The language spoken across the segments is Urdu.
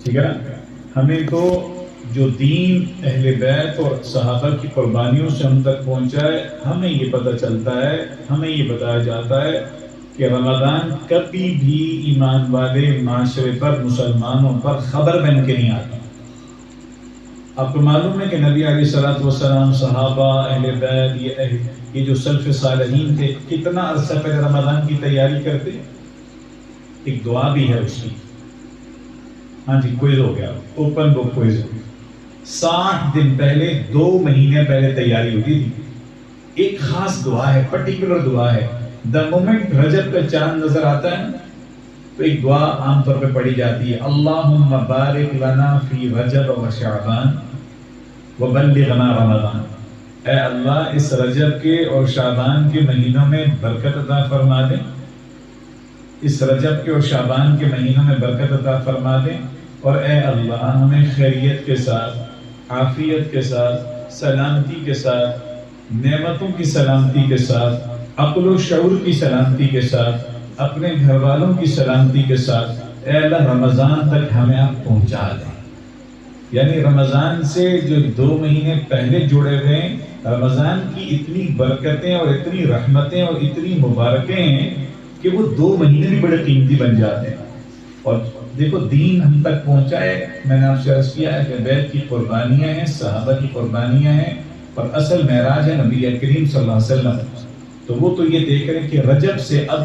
ٹھیک ہے نا. ہمیں تو جو دین اہل بیت اور صحابہ کی قربانیوں سے ہم تک پہنچا ہے، ہمیں یہ پتہ چلتا ہے، ہمیں یہ بتایا جاتا ہے کہ رمضان کبھی بھی ایمان والے معاشرے پر، مسلمانوں پر خبر بن کے نہیں آتا. آپ کو معلوم ہے کہ نبی علیہ الصلوۃ والسلام، صحابہ، اہل بیت، یہ جو سلف صالحین تھے، کتنا عرصہ پہلے رمضان کی تیاری کرتے. ایک دعا بھی ہے اس کی. ہاں جی، کوئز ہو گیا، اوپن بک کوئز. 60 دن پہلے، 2 مہینے پہلے تیاری ہوتی تھی. ایک خاص دعا ہے، پرٹیکولر دعا ہے. دا مومنٹ رجب کا چاند نظر آتا ہے تو ایک دعا عام طور پہ پڑھی جاتی ہے، اللہم بارک لنا فی رجب و شعبان وبلغنا رمضان. اے اللہ اس رجب کے اور شعبان کے مہینوں میں برکت عطا فرما دیں، اس رجب کے اور شعبان کے مہینوں میں برکت عطا فرما دیں، اور اے اللہ ہمیں خیریت کے ساتھ، عافیت کے ساتھ، سلامتی کے ساتھ، نعمتوں کی سلامتی کے ساتھ، عقل و شعور کی سلامتی کے ساتھ، اپنے گھر والوں کی سلامتی کے ساتھ اے اللہ رمضان تک ہمیں آپ پہنچا دیں. یعنی رمضان سے جو 2 مہینے پہلے جڑے ہوئے ہیں، رمضان کی اتنی برکتیں اور اتنی رحمتیں اور اتنی مبارکیں ہیں کہ وہ 2 مہینے بھی بڑے قیمتی بن جاتے ہیں. اور دیکھو دین ہم تک پہنچا ہے، میں نے آپ سے عرض کیا ہے کہ بیت کی قربانیاں ہیں، صحابہ کی قربانیاں ہیں، اور اصل معراج ہے نبی کریم صلی اللہ علیہ وسلم. تو وہ تو یہ دیکھ رہے ہیں کہ رجب سے اب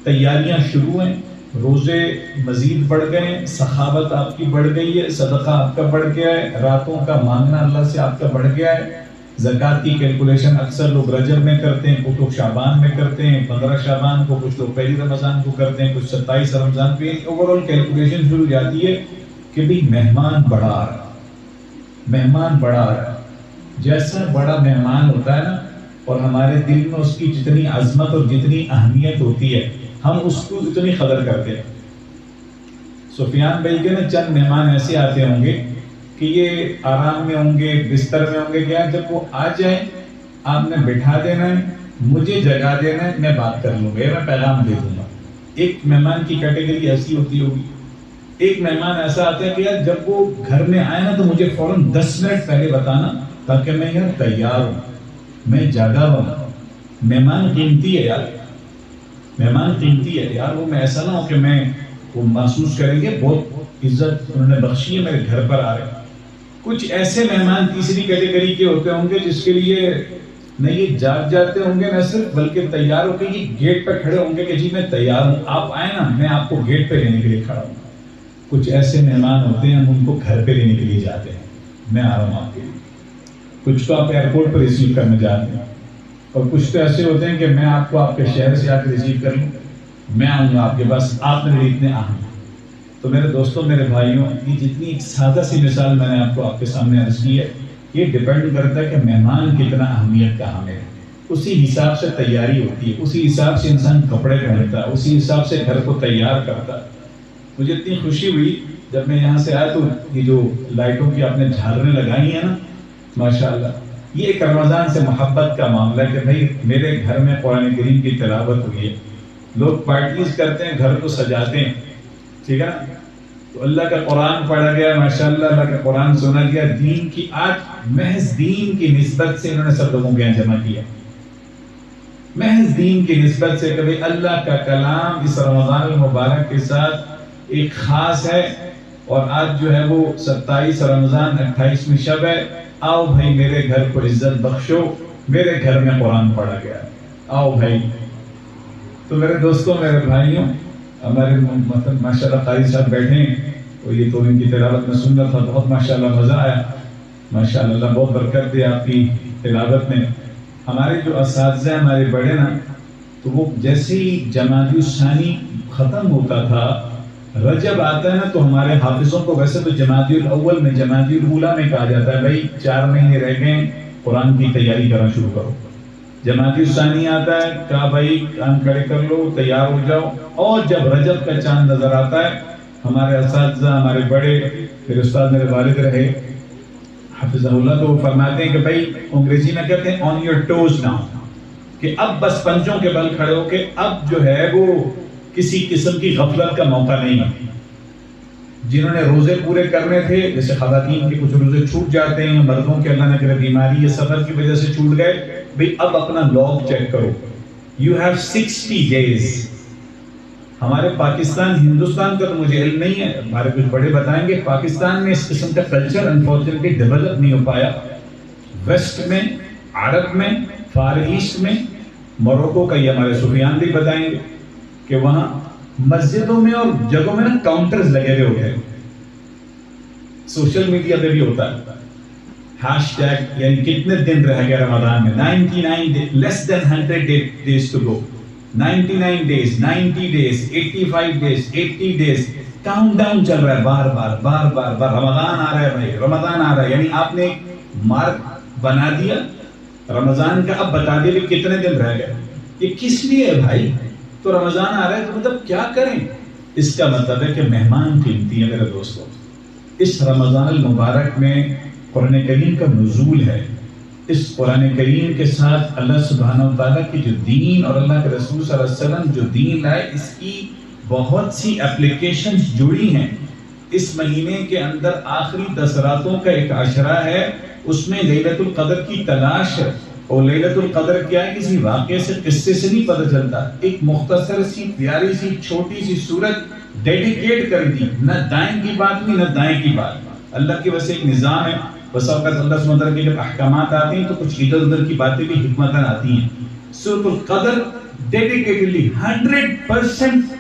تیاریاں شروع ہیں، روزے مزید بڑھ گئے ہیں، سخاوت آپ کی بڑھ گئی ہے، صدقہ آپ کا بڑھ گیا ہے، راتوں کا مانگنا اللہ سے آپ کا بڑھ گیا ہے. زکوٰۃ کی کیلکولیشن اکثر لوگ رجب میں کرتے ہیں، کچھ لوگ شعبان میں کرتے ہیں، 15 شعبان کو، کچھ لوگ پہلی رمضان کو کرتے ہیں، کچھ 27 رمضان پہ. اوور آل کیلکولیشن شروع ہو جاتی ہے کہ بھی مہمان بڑا آ رہا ہے، مہمان بڑا آ رہا ہے. جیسا بڑا مہمان ہوتا ہے نا، اور ہمارے دل میں اس کی جتنی عظمت اور جتنی اہمیت ہوتی ہے، ہم اس کو اتنی قدر کرتے ہیں. سفیان بھائی کے نا چند مہمان ایسے آتے ہوں گے کہ یہ آرام میں ہوں گے، بستر میں ہوں گے، کیا جب وہ آ جائیں آپ نے بٹھا دینا ہے، مجھے جگا دینا ہے، میں بات کر لوں گا، میں پیغام دے دوں گا. ایک مہمان کی کیٹیگری ایسی ہوتی ہوگی. ایک مہمان ایسا آتا ہے کہ یار جب وہ گھر میں آئے نا تو مجھے فوراً 10 منٹ پہلے بتانا تاکہ میں یار تیار ہوں، میں جاگا ہوں. مہمان قیمتی ہے یار، مہمان قیمتی ہے یار. وہ میں ایسا نہ ہو کہ میں وہ محسوس کریں گے بہت عزت انہوں نے بخشی ہے، میرے گھر پر آ رہے ہیں. کچھ ایسے مہمان تیسری کیٹیگری کے ہوتے ہوں گے جس کے لیے نہ یہ جاگ جاتے ہوں گے نہ صرف، بلکہ تیار ہو کے یہ گیٹ پہ کھڑے ہوں گے کہ جی میں تیار ہوں، آپ آئے نا، میں آپ کو گیٹ پہ لینے کے لیے کھڑا ہوں. کچھ ایسے مہمان ہوتے ہیں ہم ان کو گھر پہ لینے کے لیے جاتے ہیں، میں آ رہا ہوں آپ کے لیے. کچھ تو آپ ایئرپورٹ پر ریسیو کرنے جاتے ہیں، اور کچھ تو ایسے ہوتے ہیں کہ میں آپ کو آپ کے شہر سے آ کے ریسیو کر لوں، میں آؤں گا آپ کے پاس، آپ میرے اتنے اہم. تو میرے دوستوں، میرے بھائیوں، یہ جتنی ایک سادہ سی مثال میں نے آپ کو آپ کے سامنے عرض کی ہے، یہ ڈیپینڈ کرتا ہے کہ مہمان کتنا اہمیت کا حامل ہے. اسی حساب سے تیاری ہوتی ہے، اسی حساب سے انسان کپڑے پہنتا ہے، اسی حساب سے گھر کو تیار کرتا ہے. مجھے اتنی خوشی ہوئی جب میں یہاں سے آیا تو یہ جو لائٹوں کی آپ نے جھالریں لگائی ہیں نا، ماشاءاللہ، یہ ایک رمضان سے محبت کا معاملہ ہے کہ بھائی میرے گھر میں قرآن کریم کی تلاوت ہوئی ہے. لوگ پارٹیز کرتے ہیں، گھر کو سجاتے ہیں، ٹھیک ہے نا، تو اللہ کا قرآن پڑھا گیا، ماشاءاللہ اللہ کا قرآن سنا گیا. دین کی آج محض دین کی نسبت سے انہوں نے سب لوگوں کو یہاں جمع کیا، محض دین کی نسبت سے کہ بھائی اللہ کا کلام اس رمضان المبارک کے ساتھ ایک خاص ہے. اور آج جو ہے وہ 27 رمضان 28ویں شب ہے، آؤ بھائی میرے گھر کو عزت بخشو، میرے گھر میں قرآن پڑھا گیا، آؤ بھائی. تو میرے دوستوں، میرے بھائیوں، ہمارے ماشاءاللہ قاری صاحب بیٹھے ہیں، اور یہ تو ان کی تلاوت میں سن رہا تھا، بہت ماشاءاللہ مزہ آیا. ماشاءاللہ اللہ بہت برکت دے آپ کی تلاوت میں. ہمارے جو اساتذہ ہمارے بڑے نا، تو وہ جیسے ہی جمادی الثانی ختم ہوتا تھا، رجب آتا ہے نا، تو ہمارے حافظوں کو ویسے تو جمادی الاول میں، جمادی الاولیٰ میں کہا جاتا ہے بھائی 4 مہینے رہ گئے، قرآن کی تیاری کرنا شروع کرو. جمادی الثانی آتا ہے، کہا بھائی کام کھڑے کر لو، تیار ہو جاؤ. اور جب رجب کا چاند نظر آتا ہے، ہمارے اساتذہ، ہمارے بڑے، میرے استاد میرے والد رہے حفظہ اللہ، تو وہ فرماتے ہیں کہ بھائی انگریزی میں کہتے ہیں آن یور ٹوز ناؤ، کہ اب بس پنجوں کے بل کھڑے ہو کے اب جو ہے وہ کسی قسم کی غفلت کا موقع نہیں ہے. جنہوں نے روزے پورے کرنے تھے، جیسے خواتین کے کچھ روزے چھوٹ جاتے ہیں، مردوں کے اللہ نہ کرے بیماری یا سفر کی وجہ سے چھوٹ گئے، بھئی اب اپنا لاگ چیک کرو. You have 60 days. ہمارے پاکستان، ہندوستان کا تو مجھے علم نہیں ہے، ہمارے کچھ بڑے بتائیں گے، پاکستان میں اس قسم کا کلچر انفارچونیٹلی ڈیولپ نہیں ہو پایا. ویسٹ میں، عرب میں، فار ایسٹ میں، موروکو کا یہ ہمارے سفیان بھی بتائیں گے کہ وہاں مسجدوں میں اور جگہوں میں نا کاؤنٹرز لگے ہوئے ہوتے ہیں. سوشل میڈیا پہ بھی ہوتا ہے ہیش ٹیگ، یعنی کتنے دن رہ گئے رمضان میں، 99 لیس دین 100 days to go، 99 days، 90 days، 85 days، 80 days، count down چل رہا ہے، بار بار بار بار بار رمضان آ رہا ہے بھائی، رمضان آ رہا ہے. یعنی آپ نے مارک بنا دیا رمضان کا، اب بتا دیا کہ کتنے دن رہ گئے. یہ کس لیے ہے بھائی؟ تو رمضان آ رہا ہے تو مطلب کیا کریں؟ اس کا مطلب ہے کہ مہمان قیمتی ہے میرے دوستوں. اس رمضان المبارک میں قرآن کریم کا نزول ہے. اس قرآن کریم کے ساتھ اللہ سبحانہ و تعالیٰ کی جو دین اور اللہ کے رسول صلی اللہ علیہ وسلم جو دین لائے، اس کی بہت سی اپلیکیشنز جڑی ہیں. اس مہینے کے اندر آخری 10 راتوں کا ایک عشرہ ہے، اس میں لیلۃ القدر کی تلاش ہے. اور لیلۃ القدر کیا ہے؟ کسی واقعے سے، قصے سے نہیں پتہ چلتا. ایک مختصر سی پیاری سی چھوٹی سی سورت ڈیڈیکیٹ کر دی، نہ دائیں کی بات نہیں نہ دائیں کی بات. اللہ کی وجہ سے ایک نظام ہے. بس اوقات اللہ سبحانہ وتعالیٰ کے جب احکامات آتے ہیں تو کچھ ادھر ادھر کی باتیں بھی حکمتاً آتی ہیں. سورۃ القدر ڈیڈیکیٹڈلی 100%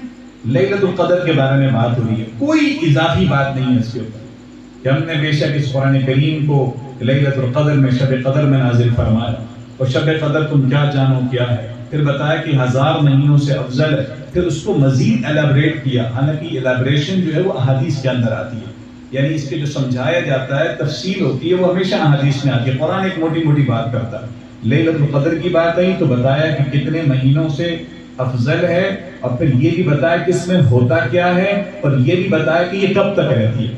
لیلۃ القدر کے بارے میں بات ہو رہی ہے، کوئی اضافی بات نہیں ہے اس کے اوپر کہ ہم نے بے شک اس قرآن کریم کو لیلۃ القدر میں، شب قدر میں نازل فرمایا. اور شب قدر تم کیا جانو کیا ہے، پھر بتایا کہ 1000 مہینوں سے افضل ہے. پھر اس کو مزید ایلیبریٹ کیا، حالانکہ ایلیبریشن جو ہے وہ احادیث کے اندر آتی ہے، یعنی اس کے جو سمجھایا جاتا ہے، تفصیل ہوتی ہے، وہ ہمیشہ احادیث میں آتی ہے. قرآن ایک موٹی موٹی بات کرتا ہے. لیلۃ القدر کی بات آئی تو بتایا کہ کتنے مہینوں سے افضل ہے، اور پھر یہ بھی بتایا کہ اس میں ہوتا کیا ہے، اور یہ بھی بتایا کہ یہ کب تک رہتی ہے.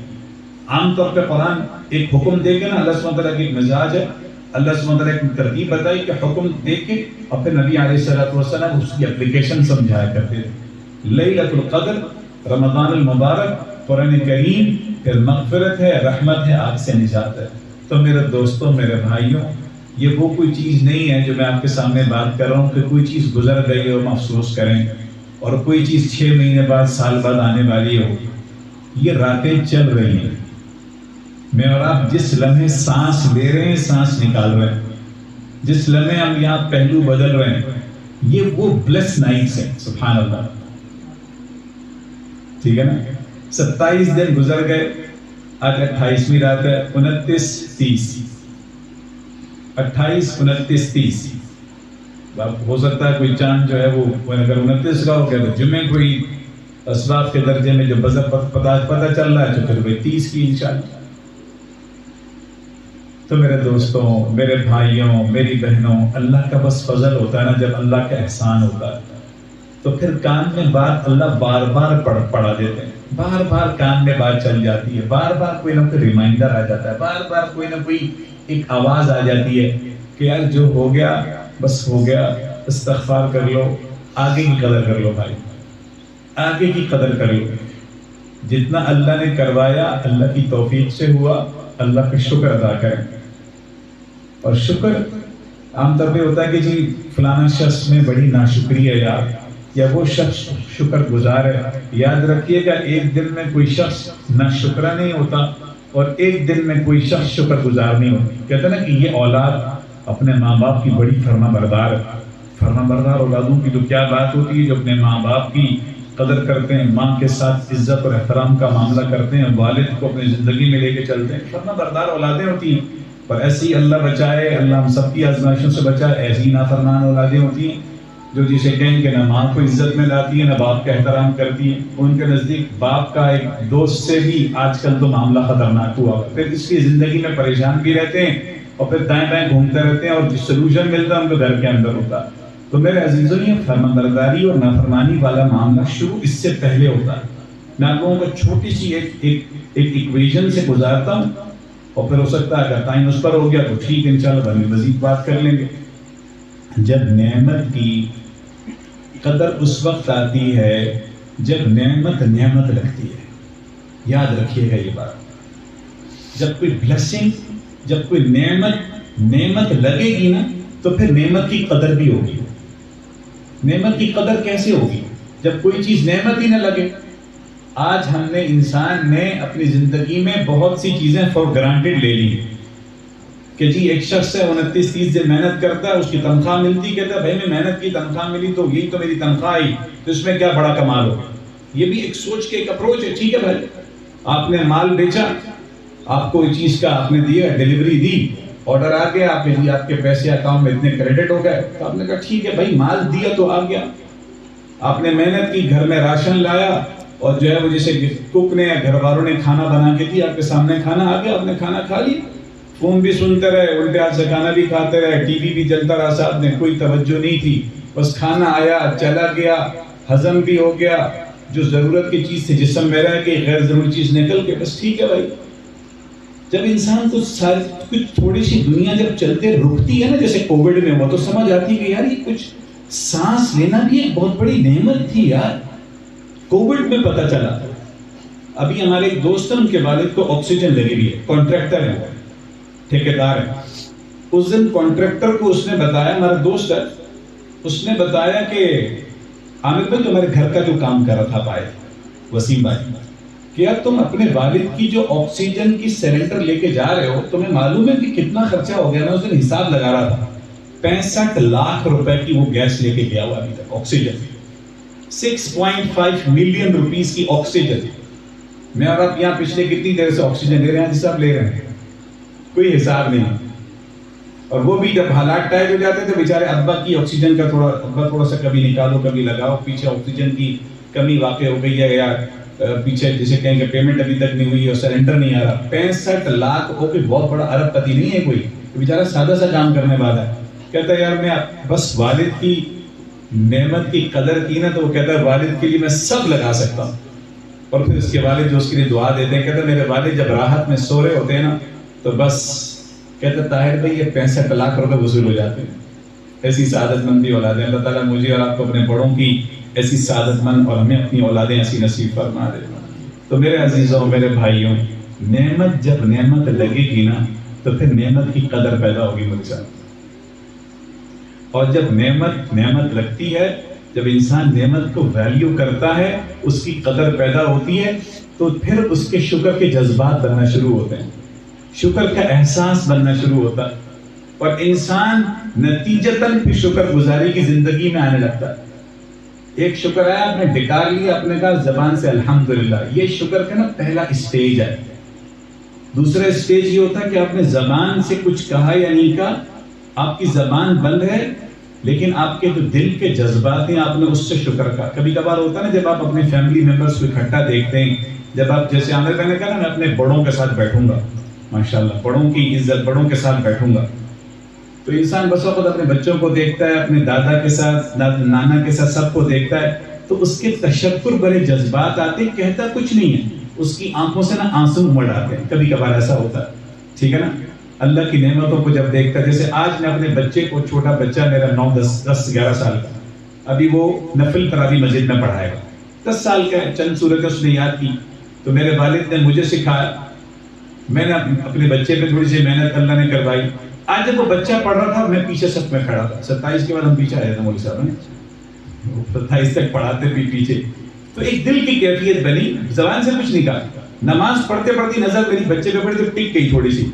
عام طور پہ قرآن ایک حکم دے کے نا، اللہ سبحانہ وتعالیٰ کی ایک مزاج ہے، اللہ سبحانہ وتعالیٰ کی ترتیب بتائی کہ حکم دے کے اور پھر نبی علیہ الصلوۃ والسلام اس کی اپلیکیشن سمجھایا کرتے تھے. لیلۃ القدر، رمضان المبارک، قرآن کریم، پھر مغفرت ہے، رحمت ہے، آگ سے نجات ہے. تو میرے دوستوں، میرے بھائیوں، یہ وہ کوئی چیز نہیں ہے جو میں آپ کے سامنے بات کر رہا ہوں کہ کوئی چیز گزر گئی ہو افسوس کریں، اور کوئی چیز 6 مہینے بعد، سال بعد آنے والی ہو. یہ راتیں چل رہی ہیں. میں اور آپ جس لمحے سانس لے رہے ہیں، سانس نکال رہے ہیں، جس لمحے ہم یہاں پہلو بدل رہے ہیں، یہ وہ بلیس نائٹس ہیں. سبحان اللہ. ٹھیک ہے نا؟ 27 دن گزر گئے، آج 28ویں رات ہے. 29 30 28 29 30. ہو سکتا ہے کوئی چاند جو ہے وہ اگر 29 کا ہو گیا تو جمعے کوئی اسباب کے درجے میں جو پتہ چل رہا ہے تو پھر وہی 30 کی انشاءاللہ. تو میرے دوستوں، میرے بھائیوں، میری بہنوں، اللہ کا بس فضل ہوتا ہے نا، جب اللہ کا احسان ہوتا ہے تو پھر کان میں بات اللہ بار بار پڑھا دیتے ہیں. بار بار کان میں بات چل جاتی ہے، بار بار کوئی نہ کوئی ریمائنڈر آ جاتا ہے، بار بار کوئی نہ کوئی ایک آواز آ جاتی ہے کہ یار جو ہو گیا بس ہو گیا، استغفار کر لو، آگے کی قدر کر لو بھائی، آگے کی قدر کر لو. جتنا اللہ نے کروایا اللہ کی توفیق سے ہوا، اللہ کا شکر ادا کریں. اور شکر عام طور پہ ہوتا ہے کہ جی فلانا شخص میں بڑی ناشکری ہے یار، یا وہ شخص شکر گزار ہے. یاد رکھیے گا، ایک دن میں کوئی شخص نہ شکرا نہیں ہوتا، اور ایک دن میں کوئی شخص شکر گزار نہیں ہوتا. کہتے ہیں نا کہ یہ اولاد اپنے ماں باپ کی بڑی فرما بردار ہے. فرما بردار اولادوں کی تو کیا بات ہوتی ہے، جو اپنے ماں باپ کی قدر کرتے ہیں، ماں کے ساتھ عزت اور احترام کا معاملہ کرتے ہیں، والد کو اپنی زندگی میں لے کے چلتے ہیں. فرما بردار اولادیں ہوتی ہیں. پر ایسی اللہ بچائے، اللہ ہم سب کی آزمائشوں سے بچائے، ایسی نافرمان اولادیں ہوتی ہیں جو جسے کہیں کہ نہ ماں کو عزت میں لاتی ہیں، نہ باپ کا احترام کرتی ہیں. ان کے نزدیک باپ کا ایک دوست سے بھی آج کل تو معاملہ خطرناک ہوا، پھر اس کی زندگی میں پریشان بھی رہتے ہیں، اور پھر دائیں بائیں گھومتے رہتے ہیں، اور جو سلوشن ملتا ہے ان کو گھر کے اندر ہوتا ہے. تو میرے عزیزوں، یہ فرمانبرداری اور نافرمانی والا معاملہ شروع اس سے پہلے ہوتا ہے. میں آپ لوگوں کو چھوٹی سی ایک ایکویژن سے گزارتا ہوں، اور پھر ہو سکتا ہے اگر ٹائم اس پر ہو گیا تو ٹھیک ہے، انشاءاللہ مزید بات کر لیں گے. جب نعمت کی قدر اس وقت آتی ہے جب نعمت لگتی ہے. یاد رکھیے گا یہ بات. جب کوئی بلیسنگ، جب کوئی نعمت لگے گی نا تو پھر نعمت کی قدر بھی ہوگی. نعمت کی قدر کیسے ہوگی؟ جب کوئی چیز نعمت ہی نہ لگے. آج ہم نے، انسان نے اپنی زندگی میں بہت سی چیزیں فور گرانٹیڈ لے لی کہ جی ایک شخص ہے 29-30 دن محنت کرتا ہے، اس کی تنخواہ ملتی، کہتا ہے بھائی میں محنت کی تنخواہ ملی تو یہی تو میری تنخواہ آئی، تو اس میں کیا بڑا کمال ہوگا. یہ بھی ایک سوچ کے ایک اپروچ ہے. ٹھیک ہے بھائی، آپ نے مال بیچا، آپ کو اس چیز کا آپ نے دیا، ڈیلیوری دی، آرڈر آ گیا، آپ نے آپ کے پیسے اکاؤنٹ میں اتنے کریڈٹ ہو گئے، تو آپ نے کہا ٹھیک ہے بھائی مال دیا تو آ گیا. آپ نے محنت کی، گھر میں راشن لایا، اور جو ہے وہ جیسے کک نے یا گھر والوں نے کھانا بنا کے دیا، آپ کے سامنے کھانا آ گیا، آپ نے کھانا کھا لیا. فون بھی سنتے رہے، الٹے ہاتھ سے کھانا بھی کھاتے رہے، ٹی وی بھی چلتا رہا، صاحب نے کوئی توجہ نہیں تھی، بس کھانا آیا چلا گیا، ہضم بھی ہو گیا، جو ضرورت کی چیز تھی جسم میں رہ گئی، غیر ضروری چیز نکل کے، بس ٹھیک ہے بھائی. جب انسان کو کچھ تھوڑی سی دنیا جب چلتے رکتی ہے نا، جیسے کووڈ میں ہوا، تو سمجھ آتی کہ یار یہ کچھ سانس لینا بھی ایک بہت بڑی نعمت تھی یار. کووڈ میں پتہ چلا. ابھی ہمارے ایک دوست ہیں، ان کے والد کو آکسیجن لگی ہوئی ہے، کانٹریکٹر ہے، وہ ٹھیکیدار ہے. اس دن کانٹریکٹر کو اس نے بتایا، ہمارا دوست ہے، اس نے بتایا کہ عامر بھائی تمہارے گھر کا جو کام کر رہا تھا بھائی وسیم بھائی، کیا تم اپنے والد کی جو آکسیجن کی سلنڈر لے کے جا رہے ہو، تمہیں معلوم ہے کہ کتنا خرچہ ہو گیا؟ میں اس دن حساب لگا رہا تھا، 65 لاکھ روپے کی وہ گیس لے کے گیا ہوا ابھی تک، آکسیجن 6.5 ملین روپیز کی آکسیجن. میں اور آپ یہاں پچھلے کتنی دیر سے آکسیجن لے رہے ہیں؟ جس آپ لے رہے ہیں کوئی حساب نہیں. اور وہ بھی جب حالات ٹائٹ ہو جاتے تو بیچارے ابا کی آکسیجن کا ابا تھوڑا سا کبھی نکالو کبھی لگاؤ، پیچھے آکسیجن کی کمی واقع ہو گئی ہے، یا پیچھے جسے کہیں کہ پیمنٹ ابھی تک نہیں ہوئی اور سلنڈر نہیں آ رہا. 65 لاکھ ہو کے بہت بڑا ارب پتی نہیں ہے کوئی، بیچارہ سادہ سا کام کرنے والا ہے. کہتا ہے یار میں بس والد کی نعمت کی قدر کی نا، تو وہ کہتا ہے والد کے لیے میں سب لگا سکتا ہوں. اور پھر اس کے والد جو اس کے لیے دعا دیتے ہیں، کہتا ہے میرے والد جب راحت میں سو رہے ہوتے ہیں نا تو بس کہتا ہے طاہر بھائی یہ 65 لاکھ روپے وصول ہو جاتے ہیں. ایسی سعادت مندی اولادیں اللہ تعالیٰ مجھے اور آپ کو اپنے بڑوں کی ایسی سعادت مند اور ہمیں اپنی اولادیں ایسی نصیب فرما دے. تو میرے عزیزوں، میرے بھائیوں، نعمت جب نعمت لگے گی نا تو پھر نعمت کی قدر پیدا ہوگی مجھ سے. اور جب نعمت لگتی ہے، جب انسان نعمت کو ویلیو کرتا ہے، اس کی قدر پیدا ہوتی ہے، تو پھر اس کے شکر کے جذبات بننا شروع ہوتے ہیں، شکر کا احساس بننا شروع ہوتا ہے، اور انسان نتیجتاً پھر شکر گزاری کی زندگی میں آنے لگتا ہے. ایک شکر آیا، آپ نے ڈکار لیا، آپ نے کہا زبان سے الحمدللہ، یہ شکر کا نا پہلا اسٹیج ہے. دوسرا اسٹیج یہ ہوتا ہے کہ آپ نے زبان سے کچھ کہا یا نہیں کہا، آپ کی زبان بند ہے، لیکن آپ کے جو دل کے جذبات ہیں آپ نے اس سے شکر کہا. کبھی کبھار ہوتا ہے نا جب آپ اپنے فیملی ممبرس کو اکٹھا دیکھتے ہیں، جب آپ جیسے عامر بھائی نے کہا نا میں اپنے بڑوں کے ساتھ بیٹھوں گا، ماشاءاللہ بڑوں کی عزت، بڑوں کے ساتھ بیٹھوں گا، تو انسان بس وقت اپنے بچوں کو دیکھتا ہے، اپنے دادا کے ساتھ، نانا کے ساتھ، سب کو دیکھتا ہے، تو اس کے تشکر بڑے جذبات آتے ہیں، کہتا کچھ نہیں ہے، اس کی آنکھوں سے نا آنسو امڑ آتے ہیں. کبھی کبھار ایسا ہوتا ہے، ٹھیک ہے نا. اللہ کی نعمتوں کو جب دیکھتا ہے، جیسے آج میں اپنے بچے کو، چھوٹا بچہ میرا 9-10-11 سال کا، ابھی وہ نفل تراویح مسجد میں پڑھائے گا، 10 سال کا ہے، چند صورتیں اس نے یاد کی، تو میرے والد نے مجھے سکھایا، میں نے اپنے بچے پہ تھوڑی سی محنت اللہ نے کروائی. آج جب وہ بچہ پڑھ رہا تھا، میں پیچھے صف میں کھڑا تھا، 27 کے بعد ہم پیچھے آئے تھے مولوی صاحب نے، 27 تک پڑھاتے بھی پیچھے، تو ایک دل کی کیفیت بنی، زبان سے کچھ نہیں کہا. نماز پڑھتے پڑھتی نظر میری بچے پہ پڑی تو ٹک گئی تھوڑی سی.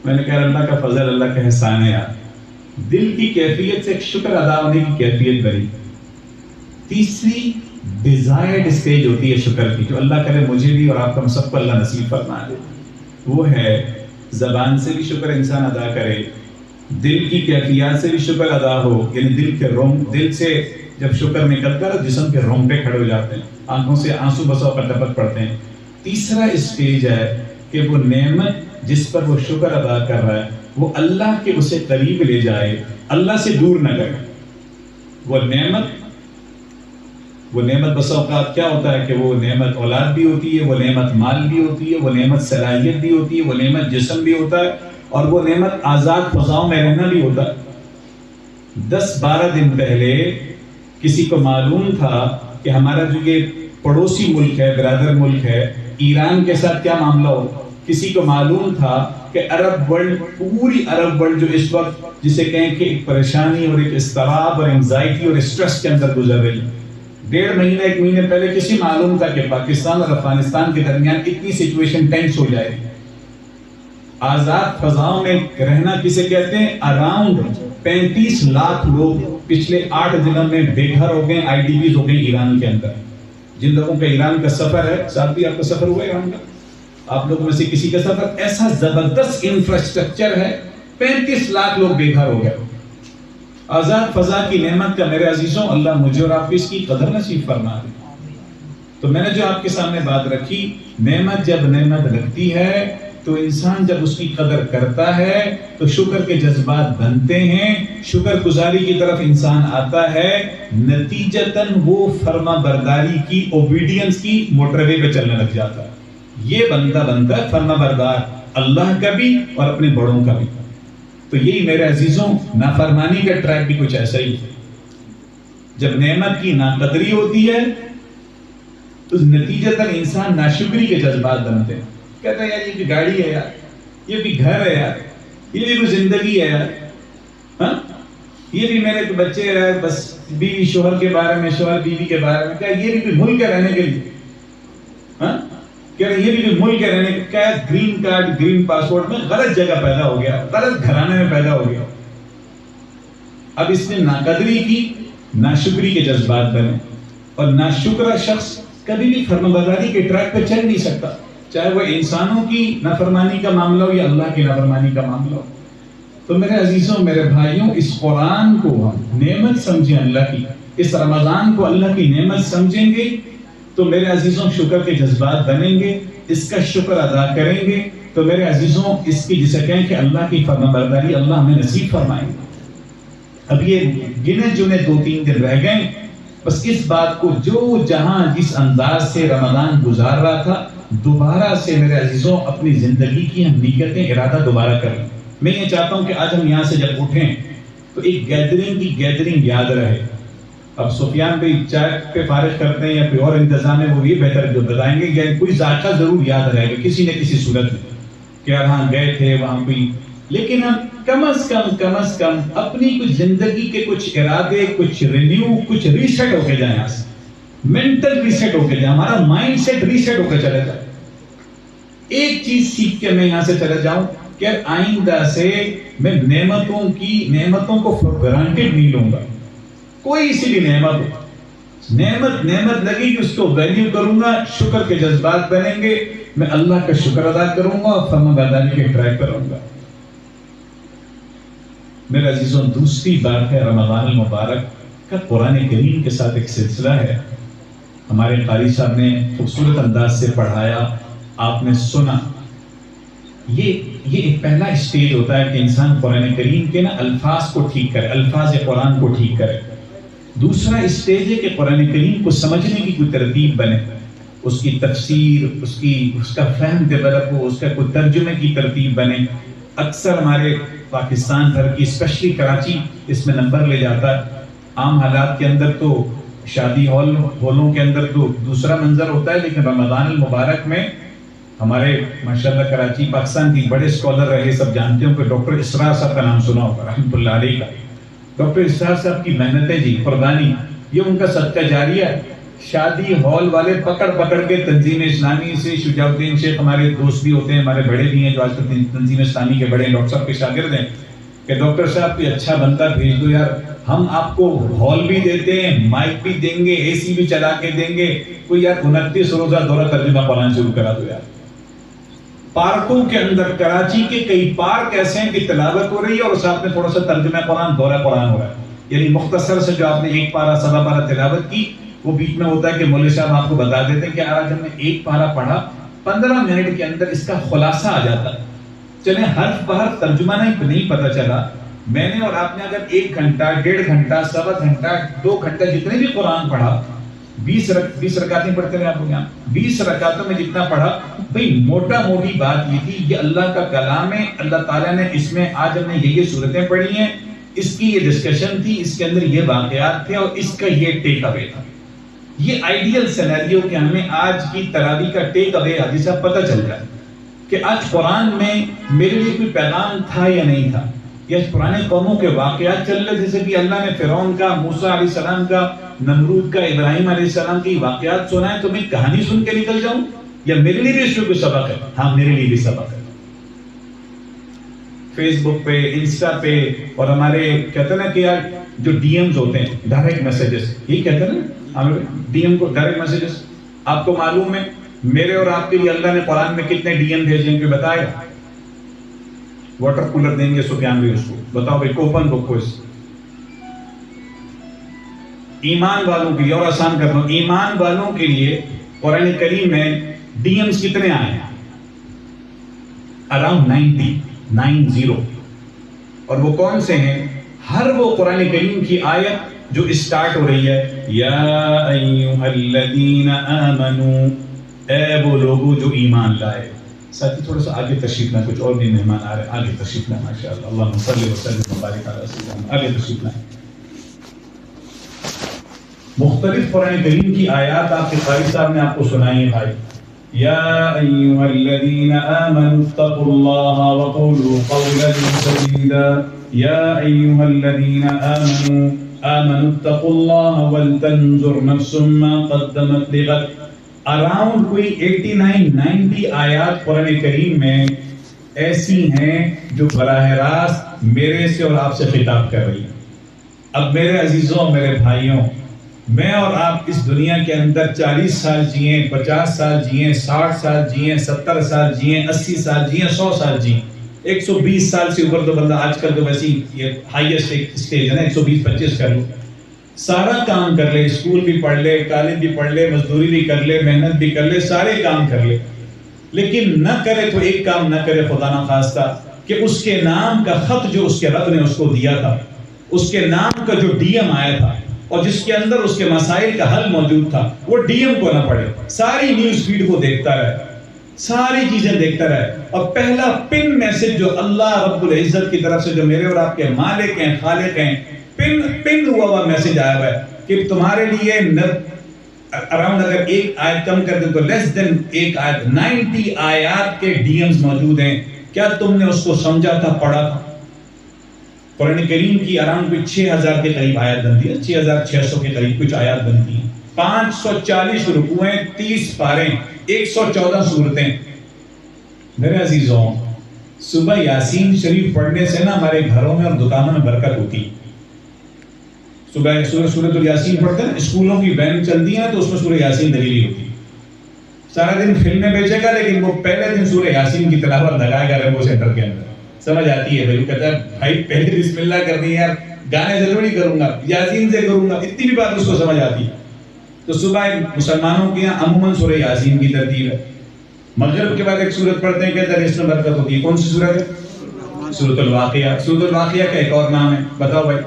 میں نے کہا اللہ کا فضل، اللہ کا احسان ہے یار. دل کی کیفیت سے ایک شکر ادا ہونے کی کیفیت بنی. تیسری ڈیزائرڈ اسٹیج ہوتی ہے شکر کی، جو اللہ کرے مجھے بھی اور آپ کو ہم سب کو اللہ نصیب فرما دے، وہ ہے زبان سے بھی شکر انسان ادا کرے، دل کی کیفیات سے بھی شکر ادا ہو، یعنی دل سے جب شکر نکلتا ہے جسم کے رونگٹے کھڑے ہو جاتے ہیں، آنکھوں سے آنسو بسا کر ٹپک پڑتے ہیں. تیسرا اسٹیج ہے کہ وہ نعمت جس پر وہ شکر ادا کر رہا ہے، وہ اللہ کے اسے قریب لے جائے، اللہ سے دور نہ کرے. وہ نعمت بس اوقات کیا ہوتا ہے کہ وہ نعمت اولاد بھی ہوتی ہے، وہ نعمت مال بھی ہوتی ہے، وہ نعمت صلاحیت بھی ہوتی ہے، وہ نعمت جسم بھی ہوتا ہے، اور وہ نعمت آزاد فضاؤں میں رہنا بھی ہوتا ہے. 10-12 دن پہلے کسی کو معلوم تھا کہ ہمارا جو یہ پڑوسی ملک ہے، برادر ملک ہے ایران کے ساتھ کیا معاملہ ہو؟ کسی کو معلوم تھا کہ عرب ورلڈ، پوری عرب ورلڈ جو اس وقت جسے کہیں کہ ایک پریشانی اور ایک اضطراب اور انزائٹی اور اسٹریس کے اندر گزر رہی، 1.5 مہینہ 1 مہینے پہلے کسی معلوم تھا کہ پاکستان اور افغانستان کے درمیان اتنی سچویشن ٹینس ہو جائے؟ آزاد فضاؤں میں رہنا کسے کہتے ہیں؟ اراؤنڈ 35 لاکھ لوگ پچھلے 8 دنوں میں بے گھر ہو گئے، آئی ڈی بیز ہو گئے ایران کے اندر۔ جن لوگوں کا ایران کا سفر ہے، صاحب بھی آپ کا سفر ہوا ہے ایران کا، آپ لوگوں میں سے کسی کا سفر، ایسا زبردست انفراسٹرکچر ہے، 35 لاکھ لوگ بے گھر ہو گئے۔ آزاد فضا کی نعمت کا میرے عزیزوں اللہ مجھے اور آپ کو اس کی قدر نصیب فرما دے۔ تو میں نے جو آپ کے سامنے بات رکھی، نعمت جب نعمت لگتی ہے تو انسان جب اس کی قدر کرتا ہے تو شکر کے جذبات بنتے ہیں، شکر گزاری کی طرف انسان آتا ہے، نتیجتاً وہ فرما برداری کی، اوبیڈینس کی موٹر وے پہ چلنے لگ جاتا ہے۔ یہ بندہ بنتا ہے فرما بردار، اللہ کا بھی اور اپنے بڑوں کا بھی۔ تو یہی میرے عزیزوں نافرمانی کا ٹریک بھی کچھ ایسا ہی ہے۔ جب نعمت کی ناقدری ہوتی ہے تو نتیجتاً انسان ناشکری کے جذبات بنتے ہیں، کہتا ہے یار یہ بھی گاڑی ہے یار، یہ بھی گھر ہے یار، یہ بھی کوئی زندگی ہے یار، ہاں یہ بھی میرے بچے ہے، بس بیوی شوہر کے بارے میں، شوہر بیوی کے بارے میں، کیا یہ بھی کوئی ملک ہے رہنے کے لیے؟ ہاں کہہ رہے یہ بھی کوئی ملک ہے رہنے کے، کیا گرین کارڈ گرین پاسپورٹ میں غلط جگہ پیدا ہو گیا، غلط گھرانے میں پیدا ہو گیا۔ اب اس نے ناقدری کی، ناشکری کے جذبات بنے، اور ناشکرہ شخص کبھی بھی فرمانبرداری کے ٹریک پہ چل نہیں سکتا، چاہے وہ انسانوں کی نافرمانی کا معاملہ ہو یا اللہ کی نافرمانی کا معاملہ ہو۔ تو میرے عزیزوں، میرے بھائیوں، اس قرآن کو ہم نعمت سمجھیں اللہ کی، اس رمضان کو اللہ کی نعمت سمجھیں گے تو میرے عزیزوں شکر کے جذبات بنیں گے، اس کا شکر ادا کریں گے تو میرے عزیزوں اس کی جسے کہیں کہ اللہ کی فرمانبرداری اللہ ہمیں نصیب فرمائیں گے۔ اب یہ گنے چنے 2-3 دن رہ گئے، بس اس بات کو جو جہاں جس انداز سے رمضان گزار رہا تھا، دوبارہ سے میرے عزیزوں اپنی زندگی کی ہم نیتیں ارادہ دوبارہ کریں۔ میں یہ چاہتا ہوں کہ آج ہم یہاں سے جب اٹھیں تو ایک گیدرنگ یاد رہے۔ اب سفیان بھائی چائے پہ فارغ کرتے ہیں یا کوئی اور انتظام ہے، وہ یہ بہتر جو بتائیں گے، یا کوئی ذائقہ ضرور یاد رہے گا کسی نہ کسی صورت میں کہ ہاں گئے تھے وہاں بھی، لیکن ہم کم از کم اپنی کچھ زندگی کے کچھ ارادے، کچھ رینیو، کچھ ریسیٹ ہو کے جائیں، یہاں سے مینٹل ریسیٹ ہو کے جائیں، ہمارا مائنڈ سیٹ ریسیٹ ہو کے چلے جائے۔ ایک چیز سیکھ کے میں یہاں سے چلے جاؤں کہ آئندہ سے میں نعمتوں کو فور گرانٹیڈ نہیں لوں گا۔ کوئی سی بھی نعمت ہو، نعمت لگی کہ اس کو ویلیو کروں گا، شکر کے جذبات بنیں گے، میں اللہ کا شکر ادا کروں گا اور فرمانبرداری کے ٹرائی کروں گا۔ میرے عزیزوں، دوسری بات ہے رمضان المبارک کا قرآن کریم کے ساتھ ایک سلسلہ ہے۔ ہمارے قاری صاحب نے خوبصورت انداز سے پڑھایا، آپ نے سنا۔ یہ ایک پہلا اسٹیج ہوتا ہے کہ انسان قرآن کریم کے الفاظ کو ٹھیک کرے، الفاظ قرآن کو ٹھیک کرے۔ دوسرا اسٹیج ہے کہ قرآن کریم کو سمجھنے کی کوئی ترتیب بنے، اس کی تفسیر، اس کا فہم ڈیولپ ہو، اس کا کوئی ترجمے کی ترتیب بنے۔ اکثر ہمارے پاکستان بھر کی، اسپیشلی کراچی، اس میں نمبر لے جاتا ہے۔ عام حالات کے اندر تو شادی ہالوں کے اندر تو دوسرا منظر ہوتا ہے، لیکن رمضان المبارک میں ہمارے ماشاءاللہ کراچی پاکستان کی بڑے اسکالر رہے، سب جانتے ہوں کہ ڈاکٹر اسرار صاحب کا نام سنا ہوگا رحمۃ اللہ علیہ کا۔ ڈاکٹر اسرار صاحب کی محنتیں جی، قربانی، یہ ان کا صدقہ جاریہ ہے۔ شادی ہال والے پکڑ کے تنظیم اسلامی سے، شجاع الدین شیخ ہمارے دوست بھی ہوتے ہیں، ہمارے بڑے بھی ہیں جو آج تک تنظیم اسلامی کے بڑے ڈاکٹر صاحب کے شاگرد ہیں، کہ ڈاکٹر صاحب کوئی اچھا بندہ بھیج دو یار، ہم آپ کو ہال بھی دیتے ہیں، مائک بھی دیں گے، اے سی بھی چلا کے دیں گے، کوئی یار 29 روزہ دورہ ترجمہ قرآن شروع کرا دو یار۔ پارکوں کے اندر کراچی کے کئی پارک ایسے ہیں کہ تلاوت ہو رہی ہے اور ساتھ میں تھوڑا سا ترجمہ قرآن، دورہ قرآن ہو رہا ہے، یعنی مختصر سے جو آپ نے 1 پارہ 1.25 پارہ تلاوت کی، وہ بیچ میں ہوتا ہے کہ مولوی صاحب آپ کو بتا دیتے ہیں کہ آج ہم نے 1 پارہ پڑھا، 15 منٹ کے اندر اس کا خلاصہ آ جاتا ہے۔ چلیں حرف بحرف ترجمہ نہیں پتہ چلا، میں نے اور آپ نے اگر 1 گھنٹہ، 1.5 گھنٹہ، 1.25 گھنٹہ، 2 گھنٹہ جتنے بھی قرآن پڑھا، 20 رکعتیں پڑھتے رہے آپ لوگ یہاں، 20 رکعتوں میں جتنا پڑھا، بھئی موٹا موٹی بات یہ تھی، یہ اللہ کا کلام ہے، اللہ تعالیٰ نے اس میں آج ہم نے یہ صورتیں پڑھی ہیں، اس کی یہ ڈسکشن تھی، اس کے اندر یہ واقعات تھے اور اس کا یہ ٹیک اوے تھا۔ یہ آئیڈیل سینیریو کہ ہمیں آج کی تراویح کا ٹیک اوے حدیث سے پتہ چل جائے کہ آج قرآن میں میرے لیے کوئی پیغام تھا یا نہیں تھا، یا پرانے قوموں کے واقعات چل رہے جیسے کہ اللہ نے فرعون کا، موسیٰ علیہ السلام کا، نمرود کا، ابراہیم علیہ السلام کی واقعات سنا ہے تو میں کہانی سن کے نکل جاؤں، یا میرے لیے بھی اس میں کوئی سبق ہے؟ ہاں میرے لیے بھی سبق ہے۔ فیس بک پہ، انسٹا پہ، اور ہمارے کہتے ہیں نا کہ یار جو ڈی ایمز ہوتے ہیں، ڈائریکٹ میسیجز، یہ کہتے ہیں نا ڈی ایم کو، ڈائریکٹ میسیجز، آپ کو معلوم ہے میرے اور آپ کے لیے اللہ نے قرآن میں کتنے ڈی ایم بھیجیں گے بتائے گا؟ واٹر کولر دیں گے سفیان بھائی اس کو، بتاؤ بھائی کوپن بک کو اس ایمان والوں کے لیے، اور آسان کر لو، ایمان والوں کے لیے قرآن کریم میں ڈی ایمز کتنے آئے ہیں؟ اراؤنڈ 90، اور وہ کون سے ہیں؟ ہر وہ قرآن کریم کی آیت جو اسٹارٹ ہو رہی ہے یا ایھا الذین آمنوا، اے وہ لوگوں جو ایمان لائے۔ ساتھی تھوڑا سا آگے تشریف لائیں، کچھ اور بھی مہمان آ رہے ہیں، آگے تشریف لائیں، ماشاءاللہ، اللہم صلی وسلم وبارک علی سیدنا، آگے تشریف لائیں۔ مختلف قرآن کریم کی آیات آپ کے قاری صاحب نے آپ کو سنائی ہیں بھائی۔ یا ایھا الذین آمنوا اتقوا اللہ وقولوا قولا سدیدا، یا ایھا الذین آمنوا اتقوا اللہ ولتنظر نفس ما قدمت لغد۔ اراؤنڈ کوئی 89-90 آیات قرآن کریم میں ایسی ہیں جو براہ راست میرے سے اور آپ سے خطاب کر رہی ہیں۔ اب میرے عزیزوں، میرے بھائیوں، میں اور آپ اس دنیا کے اندر 40 سال جئیں، 50 سال جئیں، 60 سال جئیں، 70 سال جئیں، 80 سال جئیں، 100 سال جئیں، 120 سال سے اوپر تو بندہ آج کل تو ویسی یہ ہائیسٹ اسٹیج ہے نا، 120-25 کر لو، سارا کام کر لے، اسکول بھی پڑھ لے، کالج بھی پڑھ لے، مزدوری بھی کر لے، محنت بھی کر لے، سارے کام کر لے، لیکن نہ کرے تو ایک کام نہ کرے خدا نہ خواستہ کہ اس کے نام کا خط جو اس کے رب نے اس کو دیا تھا، اس کے نام کا جو ڈی ایم آیا تھا اور جس کے اندر اس کے مسائل کا حل موجود تھا، وہ ڈی ایم کو نہ پڑھے، ساری نیوز فیڈ کو دیکھتا رہے، ساری چیزیں دیکھتا رہے، اور پہلا پن میسج جو اللہ رب العزت کی طرف سے جو میرے اور آپ کے مالک ہیں، خالق ہیں، پن ہوا میسج آیا ہوا ہے کہ تمہارے لیے اراؤنڈ اگر ایک آیت کم کر دیں تو لیس دین ایک آیت، 90 آیات کے ڈی ایمز موجود ہیں۔ کیا تم نے اس کو سمجھا تھا، پڑھا تھا؟ قرآن کریم کی اراؤنڈ کوئی 6000 کے قریب آیات بنتی ہے، 6600 کے قریب کچھ آیات بنتی ہیں، 540 رکوعیں، 30 پاریں، 114 سورتیں۔ میرے عزیزوں، صبح یاسین شریف پڑھنے سے نا ہمارے گھروں میں اور دکانوں میں برکت ہوتی ہے۔ صبح سورۃ الیاسین پڑھتے ہیں، اسکولوں کی وین چلتی ہیں تو اس میں سورہ یاسین دلیلی ہوتی ہے۔ سارا دن فلمیں بیچے گا لیکن وہ پہلے دن سورہ یاسین کی تلاوت لگائے گا ریمبو سینٹر کے اندر، سمجھ آتی ہے بھائی، کہتا ہے بھائی پہلے بسم اللہ کرنی ہے یار، گانے ضروری کروں گا، یاسین سے کروں گا، اتنی بھی بات اس کو سمجھ آتی ہے۔ تو صبح مسلمانوں کے یہاں عموماً سورہ یاسین کی ترتیب ہے، مغرب کے بعد ایک سورت پڑھتے ہیں، کہتے ہیں اس میں برکت ہوتی ہے۔ کون سی سورت ہے؟ سورۃ الواقعہ۔ سورۃ الواقعہ کا ایک اور نام ہے، بتاؤ بھائی؟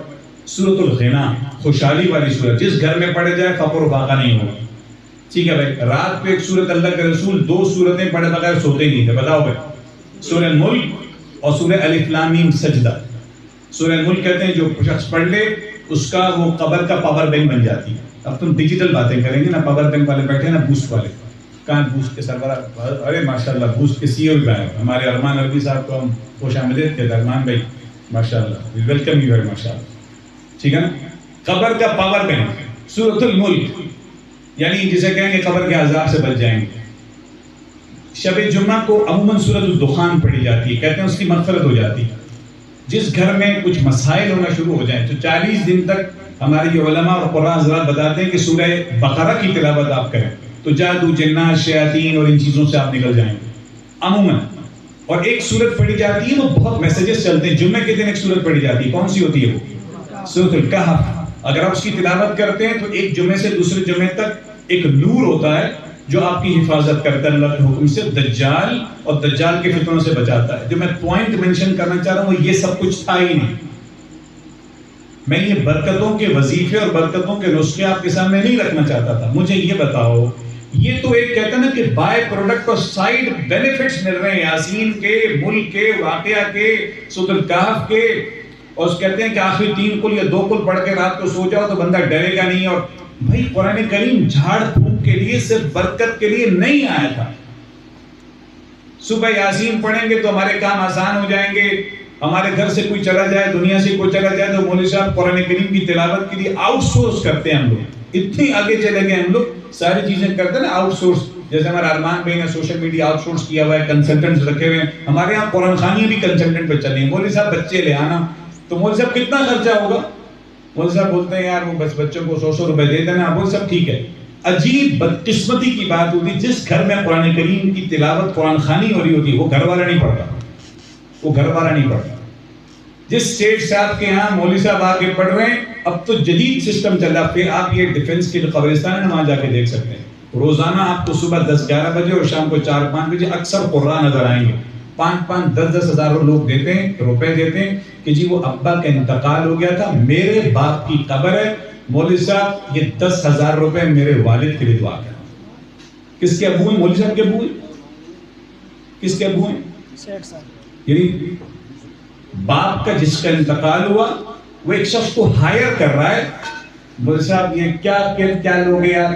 سورۃ الغنا، خوشحالی والی سورت، جس گھر میں پڑھے جائے فقر و فاقہ نہیں ہوگا۔ ٹھیک ہے بھائی، رات کو ایک سورت اللہ کے رسول 2 سورتیں پڑھے بغیر سوتے نہیں تھے، بتاؤ بھائی؟ سورہ ملک اور سورہ الف لام میم سجدہ۔ سورہ ملک کہتے ہیں جو شخص پڑھ لے اس کا وہ قبر کا پاور بینک بن جاتی ہے۔ اب تم ڈیجیٹل باتیں کریں گے نا، پاور بینک والے بیٹھے نا، بوسٹ والے، کہاں بوسٹ کے سربراہ، ارے ماشاءاللہ بوسٹ کے سی او بھی آئے، ہمارے ارمان عربی صاحب کو ہم خوش آمدید کہتے ہیں، ارمان بھائی ماشاءاللہ، ویلکم یو ویری ماشاءاللہ، ٹھیک ہے نا؟ قبر کا پاور بینک سورۃ الملک، یعنی جسے کہیں گے قبر کے عذاب سے بچ جائیں گے۔ شب جمعہ کو عموماً سورۃ الدخان پڑھی جاتی ہے، کہتے ہیں اس کی مغفرت ہو جاتی ہے۔ جس گھر میں کچھ مسائل ہونا شروع ہو جائیں تو 40 دن تک ہماری علماء اور قرآن حضرات بتاتے ہیں کہ سورہ بقرہ کی تلاوت آپ کریں تو جادو، جنات، شیاطین اور ان چیزوں سے آپ نکل جائیں گے عموماً۔ اور ایک سورت پڑھی جاتی ہے، وہ بہت میسیجز چلتے ہیں، جمعے کے دن ایک سورت پڑھی جاتی ہے، کون سی ہوتی ہے وہ؟ سورۃ الکہف۔ اگر آپ اس کی تلاوت کرتے ہیں تو ایک جمعے سے دوسرے جمعے تک ایک نور ہوتا ہے جو آپ کی حفاظت کرتا ہے اللہ کے حکم سے دجال اور دجال کے فتنوں سے بچاتا ہے۔ جو میں پوائنٹ منشن کرنا چاہ رہا ہوں وہ یہ سب کچھ تھا ہی نہیں، میں یہ برکتوں کے وظیفے اور برکتوں کے نسخے آپ کے سامنے نہیں رکھنا چاہتا تھا۔ مجھے یہ بتاؤ، یہ تو ایک کہتے ہیں نا کہ بائی پروڈکٹ اور سائیڈ بینیفٹس مل رہے ہیں یاسین کے، ملک کے، واقعہ کے، سورۃ الکہف کے، اور کہتے ہیں کہ آخری 3 قل یا 2 قل پڑھ کے رات کو سو جاؤ تو بندہ ڈرے گا نہیں اور بھائی قرآن کریم جھاڑ پھونک کے لیے، صرف برکت کے لیے نہیں آیا تھا. صبح یاسین پڑھیں گے تو ہمارے کام آسان ہو جائیں گے. ہمارے گھر سے کوئی چلا جائے، دنیا سے کوئی چلا جائے، تو مولوی صاحب قرآن کریم کی تلاوت کے لیے آؤٹ سورس کرتے ہیں. ہم لوگ اتنی آگے چلے گئے، ہم لوگ ساری چیزیں کرتے ہیں نا آؤٹ سورس. جیسے ہمارا ارمان بھائی نے سوشل میڈیا آؤٹ سورس کیا ہوا ہے، کنسلٹنٹس رکھے ہوئے ہیں. ہمارے یہاں قرآن خوانی بھی کنسلٹنٹ پہ چلے ہیں. مولوی صاحب بچے لے آنا، تو مولوی صاحب کتنا خرچہ ہوگا؟ مولوی صاحب بولتے ہیں یار وہ بس بچوں کو 100 روپے دے دینا. مولوی صاحب ٹھیک ہے. عجیب بدقسمتی کی بات ہوتی، جس گھر میں قرآن کریم کی تلاوت قرآن خوانی ہو رہی ہوتی، وہ گھر والا نہیں پڑھتا، وہ گھر والا نہیں پڑھتا. جس سیٹ صاحب کے ہاں مولوی صاحب آ کے پڑھ رہے ہیں، اب تو جدید سسٹم چل رہا. پھر آپ یہ ڈیفنس کے جو قبرستان ہے نا، وہاں جا کے دیکھ سکتے ہیں. روزانہ آپ کو صبح 10-11 بجے اور شام کو 4-5 بجے اکثر قرآن نظر آئیں گے. 5-5 10-10 ہزار لوگ دیتے ہیں، روپے دیتے ہیں کہ جی وہ ابا کا انتقال ہو گیا تھا، میرے باپ کی قبر ہے، مولوی صاحب یہ 10,000 روپے میرے والد کے لیے دعا کریں. کس کے ابو ہیں؟ مولوی صاحب کے ابو ہیں. کس کے ابو ہیں؟ یعنی باپ کا جس کا انتقال ہوا، وہ ایک شخص کو ہائر کر رہا ہے. مولوی صاحب یہ کیا لوگ یار.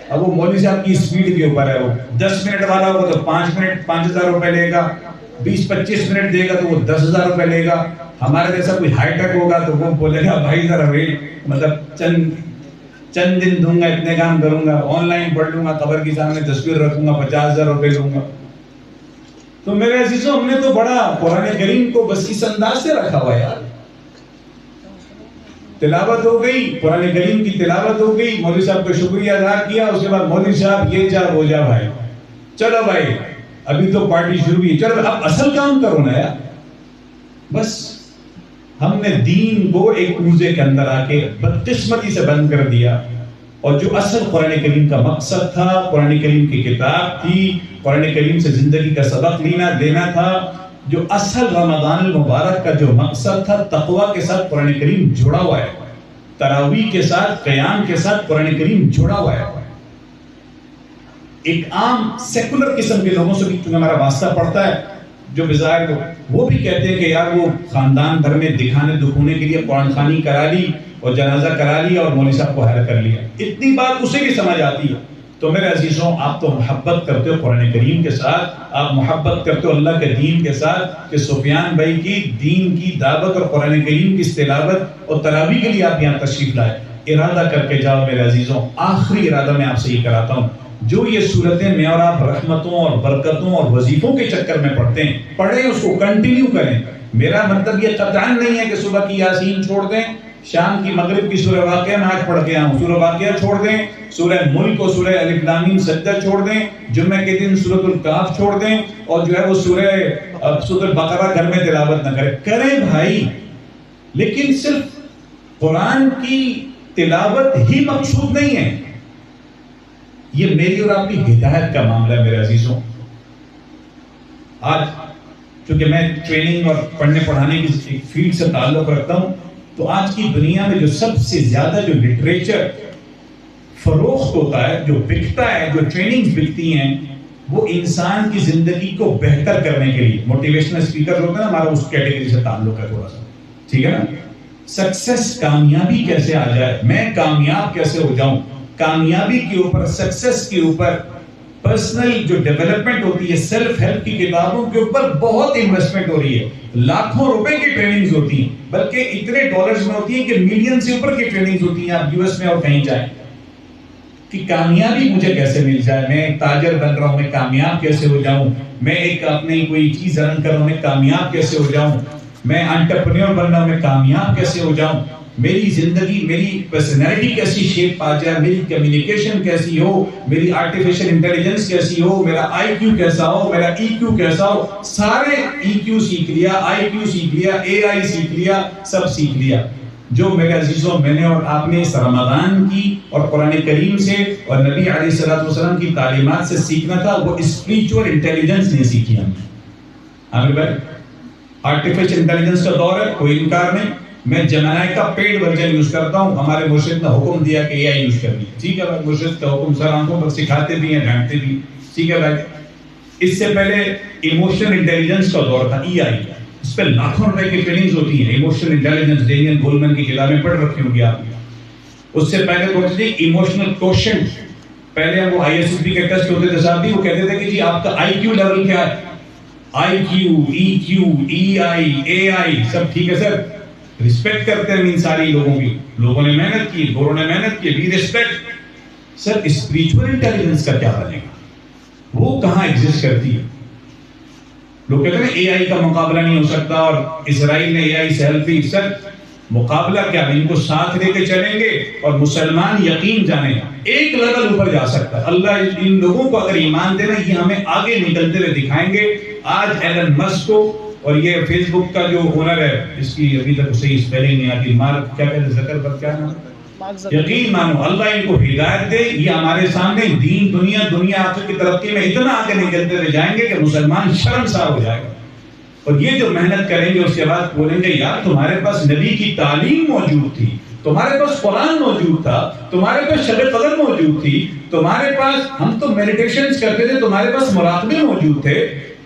اب وہ مولوی صاحب کی سپیڈ کے اوپر ہے. وہ 10 منٹ والا ہوگا تو 5 منٹ 5,000 روپے لے گا، 20-25 منٹ دے گا تو وہ 10,000 روپے لے گا. ہمارے جیسا کوئی ہائی ٹیک ہوگا تو وہ بولے گا بھائی ذرا ویٹ، مطلب چند دن دوں گا، اتنے کام کروں گا، آن لائن پڑھ لوں گا، قبر کے سامنے تصویر رکھوں گا، 50,000 روپے لوں گا. تو میرے عزیزوں، ہم نے تو بڑا قرآن کریم کو بس اس انداز سے رکھا ہوا یار. تلاوت ہو گئی، قرآن کریم کی تلاوت ہو گئی، مولوی صاحب کا شکریہ ادا کیا، اس کے بعد مولوی صاحب یہ جا وہ جا بھائی، چلو بھائی ابھی تو پارٹی شروع ہوئی، چلو اب اصل کام کرو نا یار. بس ہم نے دین کو ایک کوزے کے اندر آ کے بدقسمتی سے بند کر دیا. اور جو اصل قرآن کریم کا مقصد تھا، قرآن کریم کی کتاب تھی، قرآن کریم سے زندگی کا سبق لینا تھا، جو اصل رمضان المبارک کا جو مقصد تھا، تقوی کے ساتھ قرآن کریم جڑا ہوا ہے، تراویح کے ساتھ، قیام کے ساتھ قرآن کریم جڑا ہوا ہے. ایک عام سیکولر قسم کے لوگوں سے بھی چونکہ ہمارا واسطہ پڑتا ہے، جو بظاہر وہ بھی کہتے ہیں کہ یار وہ خاندان بھر میں دکھانے دکھونے کے لیے قرآن خوانی کرا لی اور جنازہ کرا لیا اور مولوی صاحب کو حیرت کر لیا. اتنی بات اسے بھی سمجھ آتی ہے. تو میرے عزیزوں، آپ تو محبت کرتے ہو قرآن کریم کے ساتھ، آپ محبت کرتے ہو اللہ کے دین کے ساتھ، کہ سفیان بھائی کی دین کی دعوت اور قرآن کریم کی تلاوت اور تراویح کے لیے آپ یہاں تشریف لائے. ارادہ کر کے جاؤ میرے عزیزوں. آخری ارادہ میں آپ سے یہ کراتا ہوں، جو یہ صورتیں میں اور آپ رحمتوں اور برکتوں اور وظیفوں کے چکر میں پڑھتے ہیں، پڑھیں، اس کو کنٹینیو کریں. میرا مطلب یہ قطعاً نہیں ہے کہ صبح کی یاسین چھوڑ دیں، شام کی مغرب کی سورہ واقعہ میں آج پڑھ کے آؤں، سورہ واقعہ چھوڑ دیں، سورہ ملک اور سورہ الف لام میم سجدہ چھوڑ دیں، جمعہ کے دن سورۃ الکہف چھوڑ دیں، اور جو ہے وہ سورۃ البقرہ گھر میں تلاوت نہ کریں بھائی. لیکن صرف قرآن کی تلاوت ہی مقصود نہیں ہے. یہ میری اور آپ کی ہدایت کا معاملہ ہے میرے عزیزوں. آج چونکہ میں ٹریننگ اور پڑھنے پڑھانے کی فیلڈ سے تعلق رکھتا ہوں، تو آج کی دنیا میں جو سب سے زیادہ جو لٹریچر فروخت ہوتا ہے، جو بکتا ہے، جو ٹریننگز بکتی ہیں، وہ انسان کی زندگی کو بہتر کرنے کے لیے موٹیویشنل اسپیکر ہوتا ہے نا، ہمارا اس کیٹیگری سے تعلق ہے تھوڑا سا، ٹھیک ہے نا. سکسیس، کامیابی کیسے آ جائے، میں کامیاب کیسے ہو جاؤں، کامیابی کے اوپر، سکسیس کے اوپر، پرسنل جو ڈیولپمنٹ ہوتی ہے، سیلف ہیلپ کی کتابوں کے اوپر بہت انویسٹمنٹ ہو رہی ہے. لاکھوں روپے کی ٹریننگز ہوتی ہیں، بلکہ اتنے ڈالرز میں ہوتی ہیں کہ ملین سے اوپر کی ٹریننگز ہوتی ہیں. آپ US میں اور کہیں جائیں کہ کامیابی مجھے کیسے مل جائے، میں ایک تاجر بن رہا ہوں، میں کامیاب کیسے ہو جاؤں، میں ایک اپنی کوئی چیز رن کر رہا ہوں، میں کامیاب کیسے ہو جاؤں، میں انٹرپرینور بن رہا ہوں، میں کامیاب کیسے ہو جاؤں، میری زندگی، میری پرسنالٹی کیسی شیپ آ جائے، میری کمیونیکیشن کیسی ہو، میری آرٹیفیشل انٹیلیجنس کیسی ہو، میرا IQ کیسا ہو، میرا EQ کیسا ہو. سارے EQ سیکھ لیا، IQ سیکھ لیا، AI سیکھ لیا، سب سیکھ لیا. جو میرے عزیزوں میں نے اور آپ نے اس رمضان کی اور قرآن کریم سے اور نبی علیہ الصلوۃ والسلام کی تعلیمات سے سیکھنا تھا، وہ اسپریچول انٹیلیجنس نہیں سیکھی ہم نے. عامر بھائی، آرٹیفیشل انٹیلیجنس کا دور ہے، کوئی انکار نہیں. میں جمنائی کا پیڈ ورژن یوز کرتا ہوں. ہمارے مرشد نے حکم دیا کہ AI یوز کرنی ہے. ٹھیک ہے بھائی، مرشد کا حکم سر آنکھوں پر سکھاتے بھی ہیں، ڈانٹتے بھی. ٹھیک ہے بھائی. اس سے پہلے ایموشنل انٹیلیجنس کا دور تھا، EI. اس پہ لاکھوں روپے کی ٹریننگز ہوتی ہیں. ایموشنل انٹیلیجنس ڈینیل گولمن کی کتابیں پڑھ رکھی ہوگی آپ نے. اس سے پہلے تو ہوتی تھی ایموشنل کوشنٹ. پہلے وہ ISSB کے ٹیسٹ ہوتے تھے صاحب بھی, وہ کہتے تھے کہ جی آپ کا IQ لیول کیا ہے, IQ, EQ, EI, AI سب ٹھیک ہے سر. رسپیکٹ کرتے ہیں ان ساری لوگوں کی, لوگوں نے محنت کی, گوروں نے محنت کی, وی رسپیکٹ. سر اسپریچول انٹیلیجنس کا کیا بنے گا, وہ کہاں ایگزسٹ کرتی ہے؟ لوگ کہتے ہیں AI کا مقابلہ نہیں ہو سکتا, اور اسرائیل نے AI سے ہیلپ کی. سر مقابلہ کیا, ان کو ساتھ لے کے چلیں گے, اور مسلمان یقین جانے ایک لیول اوپر جا سکتا ہے. اللہ ان لوگوں کو اگر ایمان دینا, یہ ہمیں آگے نکلتے ہوئے دکھائیں گے. آج ایلن مسک کو, اور یہ فیس بک کا جو اونر ہے, اس کی ابھی تک صحیح اسپیلنگ نہیں آتی, مارک کیا کہتے ہیں, زکربرگ کیا نام, یقین مانو اللہ ان کو ہدایت دے. یہ ہمارے سامنے دین دنیا آخرت کی ترقی میں اتنا آگے نکلتے ہوئے جائیں گے کہ مسلمان شرمسار ہو جائے گا. اور یہ جو محنت کریں گے اس کے بعد بولیں گے یار تمہارے پاس نبی کی تعلیم موجود تھی, تمہارے پاس قرآن موجود تھا, تمہارے پاس شب قدر موجود تھی, تمہارے پاس ہم تو میڈیٹیشنز کرتے تھے, تمہارے پاس مراقبے موجود تھے,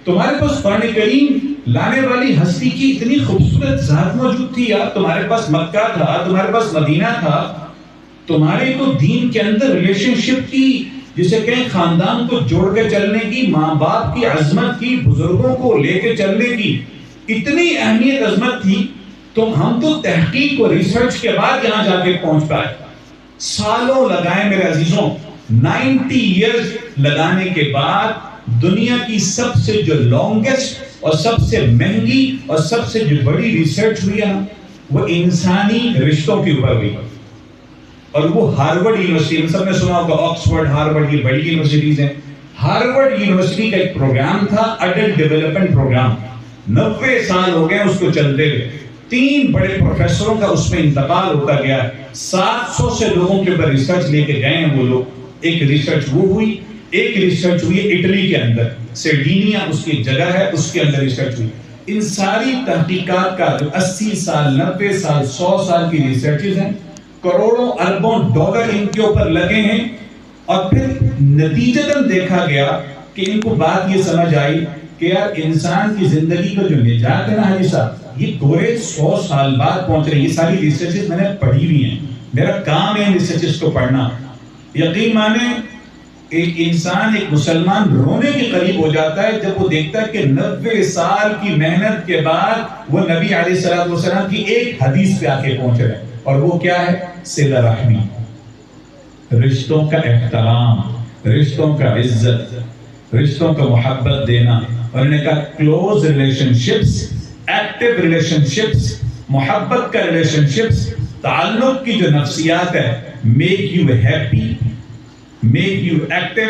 تمہارے پاس قرآن کریم لانے والی ہستی کی اتنی خوبصورت ذات موجود تھی یار, تمہارے پاس مکہ تھا, تمہارے پاس مدینہ تھا, تمہارے تو دین کے اندر ریلیشن شپ کی, جسے کہیں خاندان کو جوڑ کے چلنے کی, ماں باپ کی عظمت کی, بزرگوں کو لے کے چلنے کی اتنی اہمیت عظمت تھی. تو ہم تو تحقیق و ریسرچ کے بعد یہاں جا کے پہنچ پائے. سالوں لگائے میرے عزیزوں, 90 ایئرز لگانے کے بعد دنیا کی سب سے جو لانگسٹ اور سب سے مہنگی اور سب سے جو بڑی ریسرچ ہوئی ہے وہ انسانی رشتوں کے اوپر ہوئی. اور وہ ہارورڈ یونیورسٹی, سب نے سنا ہوگا آکسفورڈ, ہارورڈ, یہ بڑی یونیورسٹیز ہیں. ہارورڈ یونیورسٹی کا ایک پروگرام تھا, اڈلٹ ڈیولپمنٹ پروگرام, 90 سال ہو گئے اس کو چلتے ہوئے. 3 بڑے پروفیسروں کا اس میں انتقال ہوتا گیا. 700 سے لوگوں کے اوپر ریسرچ لے کے گئے ہیں وہ لوگ. ایک ریسرچ وہ ہوئی, ایک ریسرچ ہوئی اٹلی کے اندر, سرڈینیا اس کی جگہ ہے, اس کے اندر ریسرچ ہوئی. ان ساری تحقیقات کا جو 80 سال, 90 سال, 100 سال کی ریسرچز ہیں, کروڑوں اربوں ڈالر ان کے اوپر لگے ہیں. اور پھر نتیجتاً دیکھا گیا کہ ان کو بات یہ سمجھ آئی کہ یار انسان کی زندگی کا جو نجات ہے نا حاجی صاحب, یہ گورے 100 سال بعد پہنچ رہے ہیں. یہ ساری ریسرچز میں نے پڑھی ہوئی ہیں, میرا کام ہے ریسرچز کو پڑھنا. یقین مانیں ایک انسان, ایک مسلمان رونے کے قریب ہو جاتا ہے جب وہ دیکھتا ہے کہ 90 سال کی محنت کے بعد وہ نبی علیہ السلام کی ایک حدیث پہ آ کے پہنچ رہے ہیں. اور وہ کیا ہے؟ صلہ رحمی, رشتوں کا احترام, رشتوں کا عزت, رشتوں کا محبت دینا. اور انہوں نے کہا close relationships, active relationships, محبت کا ریلیشن شپس, تعلق کی جو نفسیات ہے, make you happy, make you active,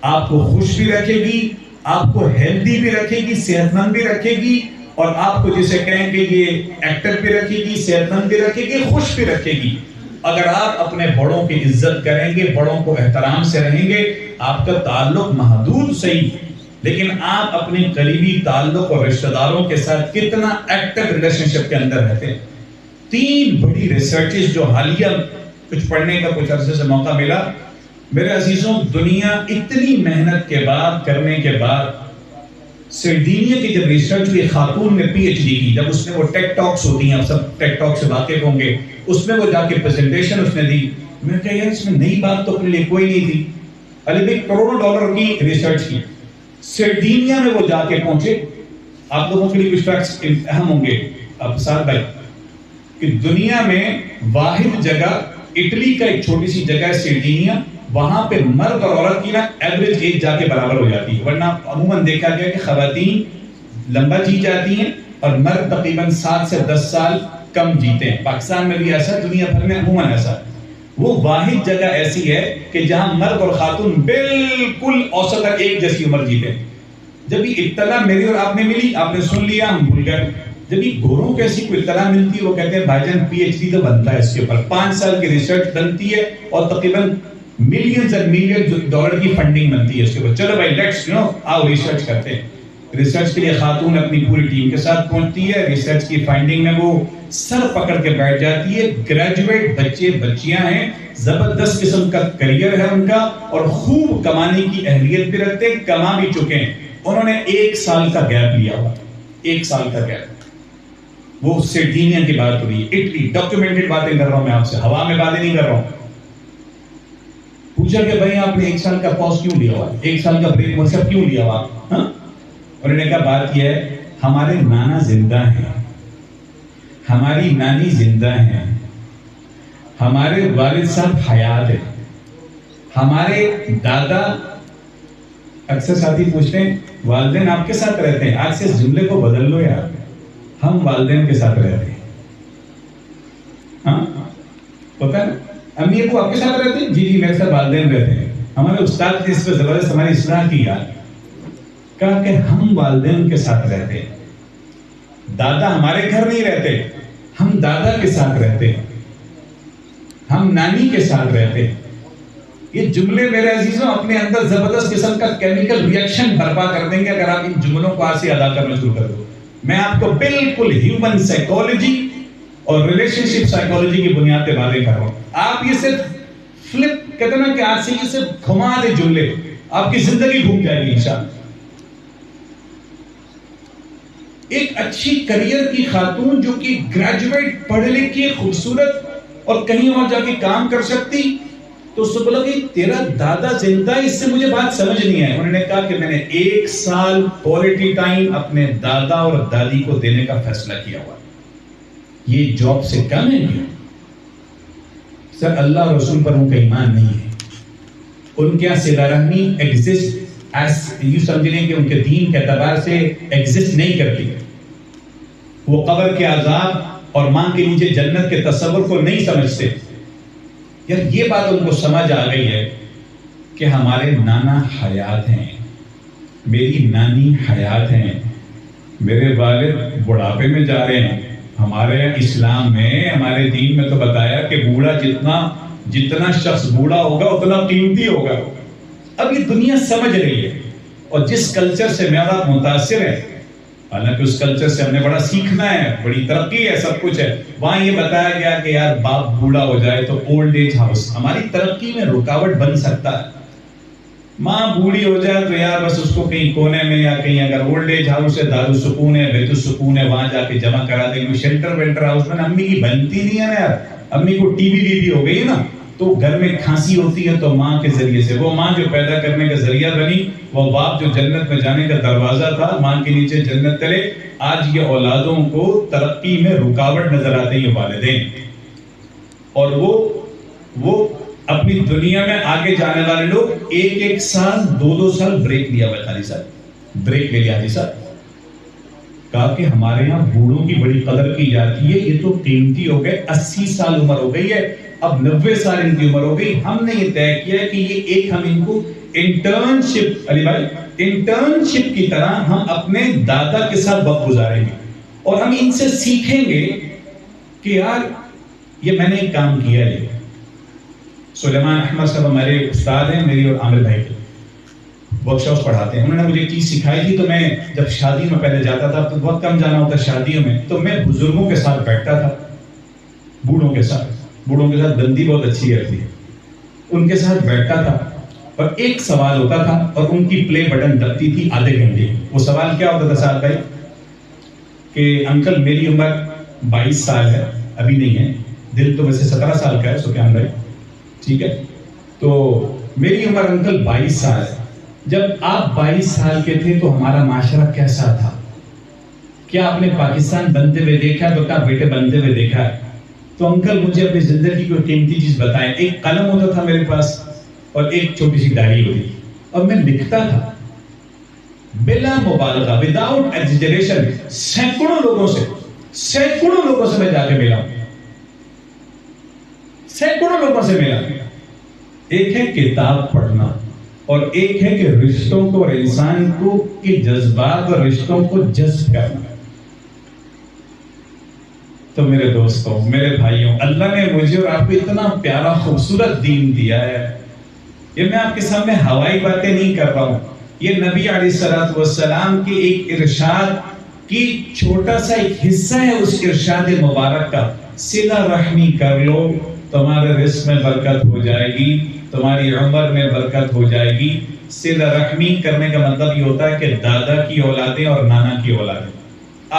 آپ کو خوش بھی رکھے گی, آپ کو ہیلدی بھی رکھے گی, صحت مند بھی رکھے گی, اور آپ کو جسے کہیں کہ یہ ایکٹر بھی رکھے گی, صحت مند بھی رکھے گی, خوش بھی رکھے گی. اگر آپ اپنے بڑوں کی عزت کریں گے, بڑوں کو احترام سے رہیں گے, آپ کا تعلق محدود صحیح, لیکن آپ اپنے قریبی تعلق اور رشتہ داروں کے ساتھ کتنا ایکٹیو ریلیشن شپ کے اندر رہتے ہیں. 3 بڑی ریسرچز جو حالیہ کچھ پڑھنے کا کچھ عرصے سے موقع ملا. میرے عزیزوں, دنیا اتنی محنت کے بعد کرنے کے بعد, سرڈینیا کی جب ریسرچ ہوئی, خاتون نے PhD کی, جب اس نے وہ ٹیک ٹاکس ہوتی ہیں, آپ سب ٹیک ٹاک سے واقف ہوں گے, اس میں وہ جا کے پریزنٹیشن اس نے دی. میں نے کہا یار اس میں نئی بات تو اپنے لیے کوئی نہیں تھی. علی بھائی کروڑوں ڈالر کی ریسرچ کی, سرڈینیا میں وہ جا کے پہنچے. آپ لوگوں کے لیے کچھ فیکٹس اہم ہوں گے آپ ساتھ بھائی, کہ دنیا میں واحد جگہ, اٹلی کا ایک چھوٹی سی جگہ ہے سرڈینیا, وہاں پہ مرد اور عورت کی نا ایوریج ایج جا کے برابر ہو جاتی ہے. ورنہ عموماً دیکھا گیا کہ خواتین لمبا جی جاتی ہیں اور مرد تقریباً 7 سے 10 سال کم جیتے ہیں. پاکستان میں بھی ایسا, دنیا بھر میں عموماً ایسا. وہ واحد جگہ ایسی ہے کہ جہاں مرد اور خاتون بالکل اوسطاً ایک جیسی عمر جیتے ہیں. جب یہ اطلاع میری اور آپ نے ملی, آپ نے سن لیا, ہم بھول گئے. جب یہ گوروں کو ایسی کوئی اطلاع ملتی ہے, وہ کہتے ہیں بھائی جان PhD تو بنتا ہے اس کے اوپر, 5 سال کی ریسرچ بنتی ہے اور تقریباً ملینز اینڈ ملین ڈالر کی فنڈنگ بنتی ہے اس کے اوپر. چلو بھائی لیٹس آؤ ریسرچ کرتے ہیں. ریسرچ کے لیے خاتون اپنی پوری ٹیم کے ساتھ پہنچتی ہے. ریسرچ کی فائنڈنگ میں وہ سر پکڑ کے بیٹھ جاتی ہے. گریجویٹ بچے بچیاں ہیں, زبردست قسم کا کریئر ہے ان کا, اور خوب کمانے کی اہلیت بھی رکھتے ہیں, کما بھی چکے ہیں. انہوں نے 1 سال کا گیپ لیا ہوا, 1 سال کا گیپ. وہ سرڈینیا کی بات ہو رہی ہے، اٹلی، ڈاکیومنٹڈ باتیں کر رہا ہوں میں آپ سے، ہوا میں باتیں نہیں کر رہا ہوں. پوچھا کہ بھائی آپ نے 1 سال کا پاز کیوں لیا ہوا، 1 سال کا بریک مطلب کیوں لیا ہوا؟ ہاں، انہوں نے کہا بات یہ ہے ہمارے نانا زندہ ہیں، ہماری نانی زندہ ہیں، ہمارے والد صاحب حیات ہیں، ہمارے دادا. اکثر ساتھی پوچھتے ہیں والدین آپ کے ساتھ رہتے ہیں؟ آج سے اس جملے کو بدل لو یار، ہم والدین کے ساتھ رہتے ہیں. ہاں پتا ہے، امی ابو آپ کے ساتھ رہتے ہیں؟ جی میرے ساتھ والدین رہتے ہیں. ہمارے استاد نے اس پہ زبردست ہماری اصلاح کی یار، کہا کہ ہم والدین کے ساتھ رہتے ہیں، دادا ہمارے گھر نہیں رہتے، ہم دادا کے ساتھ رہتے ہیں، ہم نانی کے ساتھ رہتے ہیں. یہ جملے میرے عزیزوں اپنے اندر زبردست قسم کا کیمیکل ری ایکشن برپا کر دیں گے اگر آپ ان جملوں کو آج سے ادا کرنا شروع کر دو. میں آپ کو بالکل ہیومن سائیکالوجی اور ریلیشن شپ سائیکالوجی کی بنیاد پہ باتیں کر رہا ہوں. آپ یہ صرف فلپ کہتے ہیں نا کہ آج سے یہ صرف گھما دے جملے، آپ کی زندگی گھوم جائے گی انشاءاللہ. ایک اچھی کریئر کی خاتون جو کہ گریجویٹ پڑھ لکھ کے خوبصورت اور کہیں اور جا کے کام کر سکتی، تو اس سے بولا کہ تیرا دادا زندہ ہے، اس سے مجھے بات سمجھ نہیں آئی. انہوں نے کہا کہ میں نے 1 سال کوالٹی ٹائم اپنے دادا اور دادی کو دینے کا فیصلہ کیا ہوا. یہ جاب سے کم ہے کیا؟ سر اللہ اور رسول پر ان کا ایمان نہیں ہے، ان کے یہاں صلہ رحمی ایگزسٹ ایز یوں سمجھ لیں کہ ان کے دین کے اعتبار سے ایگزسٹ نہیں کرتی. وہ قبر کے عذاب اور ماں کے نیچے جنت کے تصور کو نہیں سمجھتے. یار یہ بات ان کو سمجھ آ گئی ہے کہ ہمارے نانا حیات ہیں، میری نانی حیات ہیں، میرے والد بڑھاپے میں جا رہے ہیں. ہمارے اسلام میں، ہمارے دین میں تو بتایا کہ بوڑھا جتنا شخص بوڑھا ہوگا اتنا قیمتی ہوگا. اب یہ دنیا سمجھ رہی ہے، اور جس کلچر سے میں اور آپ متاثر ہیں، حالانکہ اس کلچر سے ہم نے بڑا سیکھنا ہے، بڑی ترقی ہے، سب کچھ ہے. وہاں یہ بتایا گیا کہ یار باپ بوڑھا ہو جائے تو اولڈ ایج ہاؤس ہماری ترقی میں رکاوٹ بن سکتا ہے. ماں بوڑھی ہو جائے تو یار بس اس کو کہیں کونے میں یا کہیں اگر اولڈ ایج ہاؤس ہے، دارالسکون ہے، بیت السکون ہے، وہاں جا کے جمع کرا دیں گے. شیلٹر ویلٹر ہاؤس میں امی کی بنتی نہیں ہے نا یار، امی کو ٹی بی ہو گئی ہے نا، تو گھر میں کھانسی ہوتی ہے تو ماں کے ذریعے سے، وہ ماں جو پیدا کرنے کا ذریعہ بنی، وہ باپ جو جنت میں جانے کا دروازہ تھا، ماں کے نیچے جنت تلے. آج یہ اولادوں کو ترقی میں رکاوٹ نظر آتے ہیں والدین، اور وہ اپنی دنیا میں آگے جانے والے لوگ 1 سال 2 سال بریک لیا ہوا. خالی صاحب بریک لے لیا. حاجی صاحب کہا کہ ہمارے یہاں بوڑھوں کی بڑی قدر کی جاتی ہے، یہ تو قیمتی ہو گئے، 80 سال عمر ہو گئی ہے، اب 90 سال ان کی عمر ہو گئی. ہم نے یہ طے کیا کہ یہ ایک ہم ان کو انٹرنشپ، علی بھائی انٹرنشپ کی طرح ہم اپنے دادا کے ساتھ وقت گزاریں گے، اور ہم ان سے سیکھیں گے کہ یار یہ میں نے ایک کام کیا ہے. سلیمان احمد صاحب ہمارے استاد ہیں، میری اور عامر بھائی کے ورکشاپس پڑھاتے ہیں. انہوں نے مجھے ایک چیز سکھائی تھی. تو میں جب شادی میں پہلے جاتا تھا تو بہت کم جانا ہوتا شادیوں میں، تو میں بزرگوں کے ساتھ بیٹھتا تھا، بوڑھوں کے ساتھ بندی بہت اچھی رہتی ہے، ان کے ساتھ بیٹھتا تھا، اور ایک سوال ہوتا تھا اور ان کی پلے بٹن دبتی تھی آدھے گھنٹے. وہ سوال کیا ہوتا تھا صاحب بھائی کہ انکل میری عمر 22 سال ہے، ابھی نہیں ہے، دل تو ویسے 17 سال کا ہے سفیان بھائی، ٹھیک ہے، تو میری عمر انکل 22 سال ہے. جب آپ 22 سال کے تھے تو ہمارا معاشرہ کیسا تھا؟ کیا آپ نے پاکستان بنتے ہوئے دیکھا؟ تو کیا بیٹے بنتے ہوئے دیکھا ہے؟ تو انکل مجھے اپنی زندگی کو قیمتی چیز بتائیں. ایک قلم ہوتا تھا میرے پاس اور ایک چھوٹی سی ڈائری ہوتی تھی، اور میں لکھتا تھا بلا مبالغہ، وداؤٹ ایگزیجریشن. سینکڑوں لوگوں سے میں جا کے ملا، سینکڑوں لوگوں سے ملا. ایک ہے کتاب پڑھنا، اور ایک ہے کہ رشتوں کو اور انسان کو کے جذبات اور رشتوں کو جذب کرنا. تو میرے دوستوں، میرے بھائیوں، اللہ نے مجھے اور آپ کو اتنا پیارا خوبصورت دین دیا ہے. یہ میں آپ کے سامنے ہوائی باتیں نہیں کر رہا ہوں، یہ نبی علیہ السلام کے ایک ارشاد کی چھوٹا سا ایک حصہ ہے اس ارشاد مبارک کا. صلہ رحمی کر لو، تمہارے رزق میں برکت ہو جائے گی، تمہاری عمر میں برکت ہو جائے گی. صلہ رحمی کرنے کا مطلب یہ ہوتا ہے کہ دادا کی اولادیں اور نانا کی اولادیں،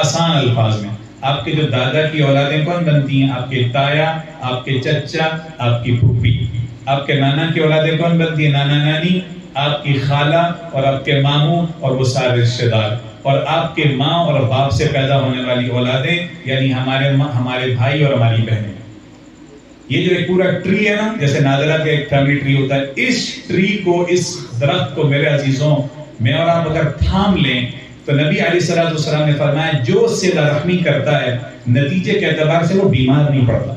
آسان الفاظ میں آپ کے جو دادا کی اولادیں کون بنتی ہیں؟ آپ کے تایا، آپ کے چچا، آپ کی پھوپھی. آپ کے نانا کی اولادیں کون بنتی ہیں؟ نانا نانی، آپ کی خالہ اور آپ کے ماموں اور وہ سارے رشتے دار. اور آپ کے ماں اور باپ سے پیدا ہونے والی اولادیں یعنی ہمارے بھائی اور ہماری بہنیں. یہ جو ایک پورا ٹری ہے نا، جیسے نادرہ کا ایک فیملی ٹری ہوتا ہے، اس ٹری کو، اس درخت کو میرے عزیزوں میں اور آپ اگر تھام لیں تو نبی علیہ السلام نے فرمایا جو صلہ رحمی کرتا ہے نتیجے کے اعتبار سے وہ بیمار نہیں پڑتا،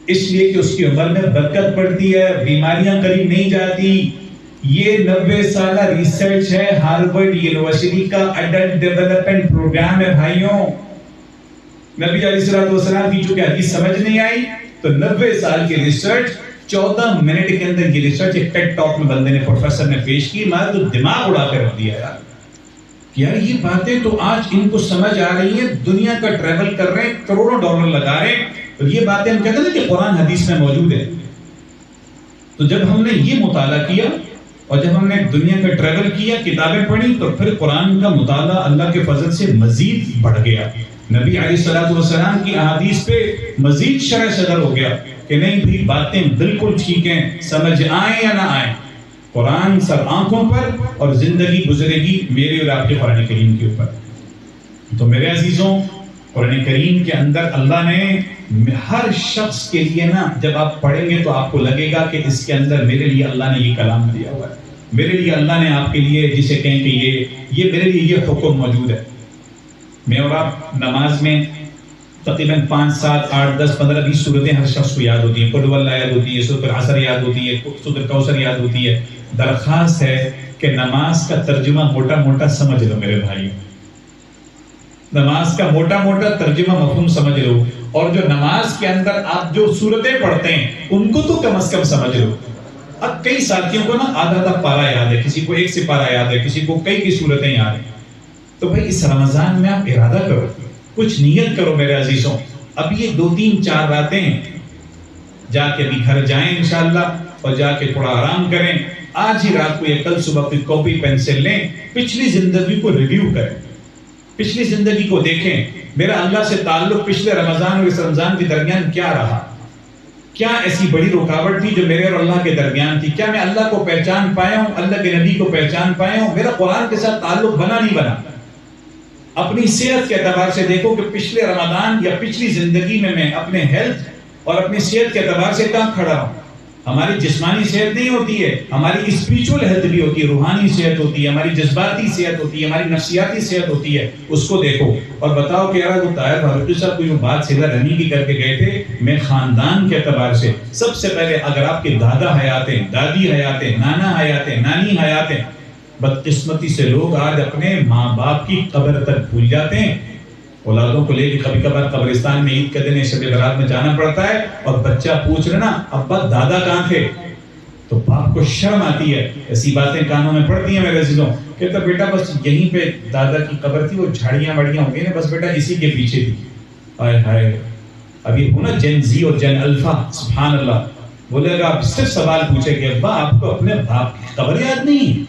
اس لیے کہ اس کی عمر میں برکت پڑتی ہے، بیماریاں قریب نہیں جاتی. یہ 90 سالہ ریسرچ ہے ہارورڈ یونیورسٹی کا ایڈلٹ ڈیولپمنٹ پروگرام ہے بھائیوں. نبی علیہ السلام کی چونکہ حدیث سمجھ نہیں آئی تو 90 سال کی ریسرچ 14 منٹ کے اندر یہ ریسرچ ایک ٹیڈ ٹاک میں بندے نے، پروفیسر نے پیش کی. مارا تو دماغ اڑا کر رکھ دیا یار. یار یہ باتیں تو آج ان کو سمجھ آ رہی ہیں، دنیا کا ٹریول کر رہے ہیں، کروڑوں ڈالر لگا رہے ہیں، اور یہ باتیں ہم کہتے ہیں کہ قرآن حدیث میں موجود ہے. تو جب ہم نے یہ مطالعہ کیا اور جب ہم نے دنیا کا ٹریول کیا، کتابیں پڑھی، تو پھر قرآن کا مطالعہ اللہ کے فضل سے مزید بڑھ گیا. نبی علیہ السلام کی احادیث پہ مزید شرح صدر ہو گیا کہ نہیں بھی باتیں بالکل ٹھیک ہیں، سمجھ آئیں یا نہ آئیں، قرآن سب آنکھوں پر اور زندگی گزرے گی میرے اور آپ کے قرآن کریم کے اوپر. تو میرے عزیزوں، قرآن کریم کے اندر اللہ نے ہر شخص کے لیے نا، جب آپ پڑھیں گے تو آپ کو لگے گا کہ اس کے اندر میرے لیے اللہ نے یہ کلام دیا ہوا ہے، میرے لیے اللہ نے آپ کے لیے جسے کہیں کہ یہ میرے لیے یہ حکم موجود ہے. میں اور آپ نماز میں تقریباً 5 7 8 10 15 20 صورتیں ہر شخص کو یاد ہوتی ہیں. قل هو اللہ یاد ہوتی ہے، سورۃ العصر یاد ہوتی ہے، سورۃ الکوثر یاد ہوتی ہے. درخواست ہے کہ نماز کا ترجمہ موٹا موٹا سمجھ لو میرے بھائی، نماز کا موٹا موٹا ترجمہ مفہوم سمجھ لو، اور جو نماز کے اندر آپ جو صورتیں پڑھتے ہیں ان کو تو کم از کم سمجھ لو. اب کئی ساتھیوں کو نا آدھا پارا یاد ہے، کسی کو ایک سپارہ یاد ہے، کسی کو کئی صورتیں یاد ہیں. تو بھائی اس رمضان میں آپ ارادہ کرو، کچھ نیت کرو میرے عزیزوں. اب یہ 2 3 4 راتیں جا کے بھی گھر جائیں انشاءاللہ اور جا کے تھوڑا آرام کریں. آج ہی رات کو یا کل صبح کوئی کاپی پینسل لیں، پچھلی زندگی کو ریویو کریں، پچھلی زندگی کو دیکھیں. میرا اللہ سے تعلق پچھلے رمضان اور اس رمضان کے درمیان کیا رہا؟ کیا ایسی بڑی رکاوٹ تھی جو میرے اور اللہ کے درمیان تھی؟ کیا میں اللہ کو پہچان پایا ہوں، اللہ کے نبی کو پہچان پایا ہوں؟ میرا قرآن کے ساتھ تعلق بنا نہیں بنا؟ اپنی صحت کے اعتبار سے دیکھو کہ پچھلے رمضان یا پچھلی زندگی میں اپنے ہیلتھ اور اپنی صحت کے اعتبار سے کہاں کھڑا ہوں. ہماری جسمانی صحت نہیں ہوتی ہے، ہماری اسپریچول ہیلتھ بھی ہوتی ہے، روحانی صحت ہوتی ہے، ہماری جذباتی صحت ہوتی ہے، ہماری نفسیاتی صحت ہوتی ہے. اس کو دیکھو اور بتاؤ کہ یار وہ طاہر بھاروچی صاحب کوئی بات صلہ رحمی کی کر کے گئے تھے. میں خاندان کے اعتبار سے سب سے پہلے اگر آپ کے دادا حیات ہیں، دادی حیات ہیں، نانا حیات ہیں، نانی حیات ہیں، بدقسمتی سے لوگ آج اپنے ماں باپ کی قبر تک بھول جاتے ہیں. اولادوں کو لے کے کبھی کبھار قبرستان میں عید کے دن شب برات میں جانا پڑتا ہے اور بچہ پوچھ رہا نا ابا دادا کہاں تھے، تو باپ کو شرم آتی ہے. ایسی باتیں کانوں میں پڑتی ہیں میرے عزیزوں. کہتا بیٹا بس یہیں پہ دادا کی قبر تھی، وہ جھاڑیاں بڑیاں ہو گئی نا، بس بیٹا اسی کے پیچھے تھی. ہائے ہائے، ابھی ہو نا جن زی اور جن الفا، سبحان اللہ. بولے گا آپ صرف سوال پوچھے کہ ابا آپ کو اپنے باپ کی قبر یاد نہیں؟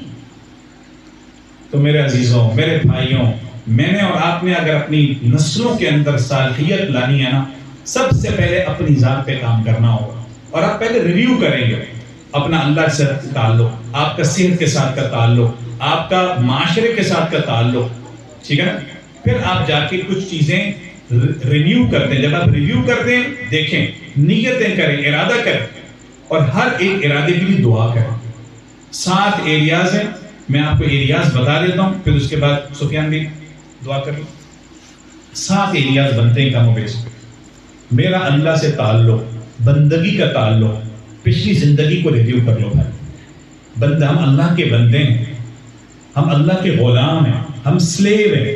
تو میرے عزیزوں، میرے بھائیوں، میں نے اور آپ نے اگر اپنی نسلوں کے اندر صالحیت لانی ہے نا، سب سے پہلے اپنی ذات پہ کام کرنا ہوگا. اور آپ پہلے ریویو کریں گے اپنا اللہ سے تعلق، آپ کا صحت کے ساتھ کا تعلق، آپ کا معاشرے کے ساتھ کا تعلق، ٹھیک ہے نا. پھر آپ جا کے کچھ چیزیں ریویو کرتے ہیں. جب آپ ریویو کرتے ہیں، دیکھیں، نیتیں کریں، ارادہ کریں، اور ہر ایک ارادے کے لیے دعا کریں. 7 ایریاز ہیں، میں آپ کو ایریاز بتا دیتا ہوں، پھر اس کے بعد سفیان بھی دعا کر لیں. 7 ایریاز بنتے ہیں کم و بیش. میرا اللہ سے تعلق، بندگی کا تعلق. پچھلی زندگی کو ریویو کر لو بھائی. بندہ، ہم اللہ کے بندے ہیں، ہم اللہ کے غلام ہیں، ہم سلیو ہیں.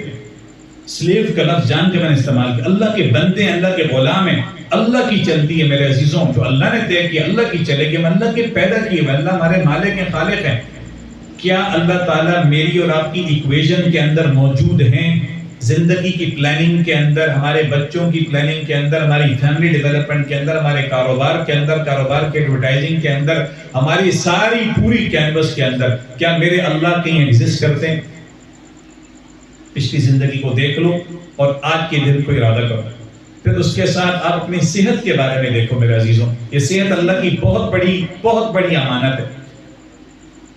سلیو کا لفظ جان کے میں نے استعمال کیا. اللہ کے بندے ہیں، اللہ کے غلام ہیں. اللہ کی چلتی ہے میرے عزیزوں، جو اللہ نے طے کیا اللہ کی چلے گی. ہم اللہ کے پیدا کیے، اللہ ہمارے مالک ہیں، خالق ہیں. کیا اللہ تعالیٰ میری اور آپ کی ایکویژن کے اندر موجود ہیں؟ زندگی کی پلاننگ کے اندر، ہمارے بچوں کی پلاننگ کے اندر، ہماری فیملی ڈیولپمنٹ کے اندر، ہمارے کاروبار کے اندر، کاروبار کے ایڈورٹائزنگ کے اندر، ہماری ساری پوری کینوس کے اندر کیا میرے اللہ کہیں ایگزسٹ کرتے ہیں؟ پچھلی زندگی کو دیکھ لو اور آج کے دن کو ارادہ کرو. پھر اس کے ساتھ آپ اپنی صحت کے بارے میں دیکھو میرے عزیزوں. یہ صحت اللہ کی بہت بڑی امانت ہے.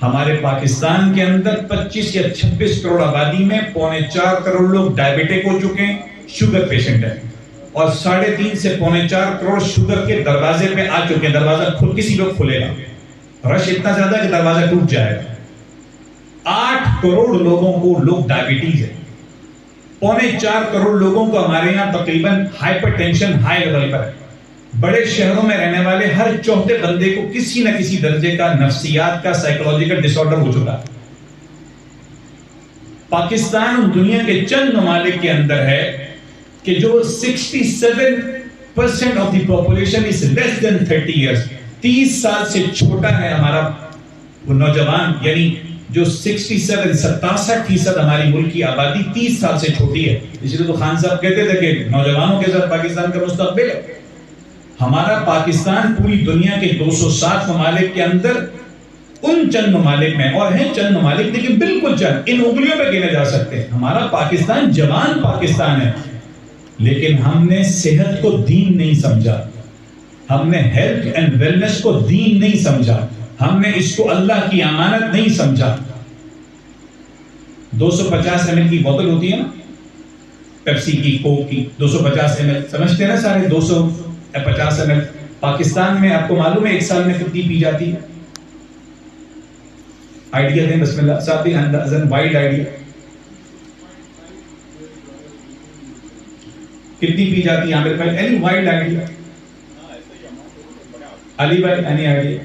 ہمارے پاکستان کے اندر 25 یا 26 کروڑ آبادی میں 3.25 کروڑ لوگ ڈائبٹک ہو چکے ہیں, شوگر پیشنٹ ہیں, اور 3.5 سے 4.25 کروڑ شوگر کے دروازے پہ آ چکے ہیں. دروازہ کسی کو کھلے گا, رش اتنا زیادہ کہ دروازہ ٹوٹ جائے گا. 8 کروڑ لوگوں کو ڈائبٹیز ہے. 3.25 کروڑ لوگوں کو ہمارے یہاں تقریباً ہائپر ٹینشن ہائی لیول پر ہے. بڑے شہروں میں رہنے والے ہر چوتھے بندے کو کسی نہ کسی درجے کا نفسیات کا سائیکولوجیکل ڈس آرڈر ہو چکا. پاکستان دنیا کے چند ممالک کے اندر ہے کہ جو 67% of the population is less than 30 years, 30 سال سے چھوٹا ہے ہمارا نوجوان. یعنی جو 67% ہماری ملک کی آبادی 30 سال سے چھوٹی ہے. اس لیے تو خان صاحب کہتے تھے کہ نوجوانوں کے ساتھ پاکستان کا مستقبل ہے. ہمارا پاکستان پوری دنیا کے 260 ممالک کے اندر ان چند ممالک میں, اور ہیں چند ممالک لیکن بالکل چند, ان انگلیوں پہ گنے جا سکتے ہیں. ہمارا پاکستان جوان پاکستان ہے, لیکن ہم نے صحت کو دین نہیں سمجھا, ہم نے ہیلتھ اینڈ ویلنس کو دین نہیں سمجھا, ہم نے اس کو اللہ کی امانت نہیں سمجھا. 250 ml کی بوتل ہوتی ہے نا, پیپسی کی, کوک کی, 250 ml سمجھتے ہیں نا سارے, 250 ml. پاکستان میں آپ کو معلوم ہے ایک سال میں کتنی پی جاتی ہے؟ آئیڈیا دیں بسم اللہ صاحب, اندازاً وائلڈ آئیڈیا کتنی پی جاتی ہے عامر بھائی؟ اینی وائلڈ آئیڈیا, علی بھائی اینی آئیڈیا؟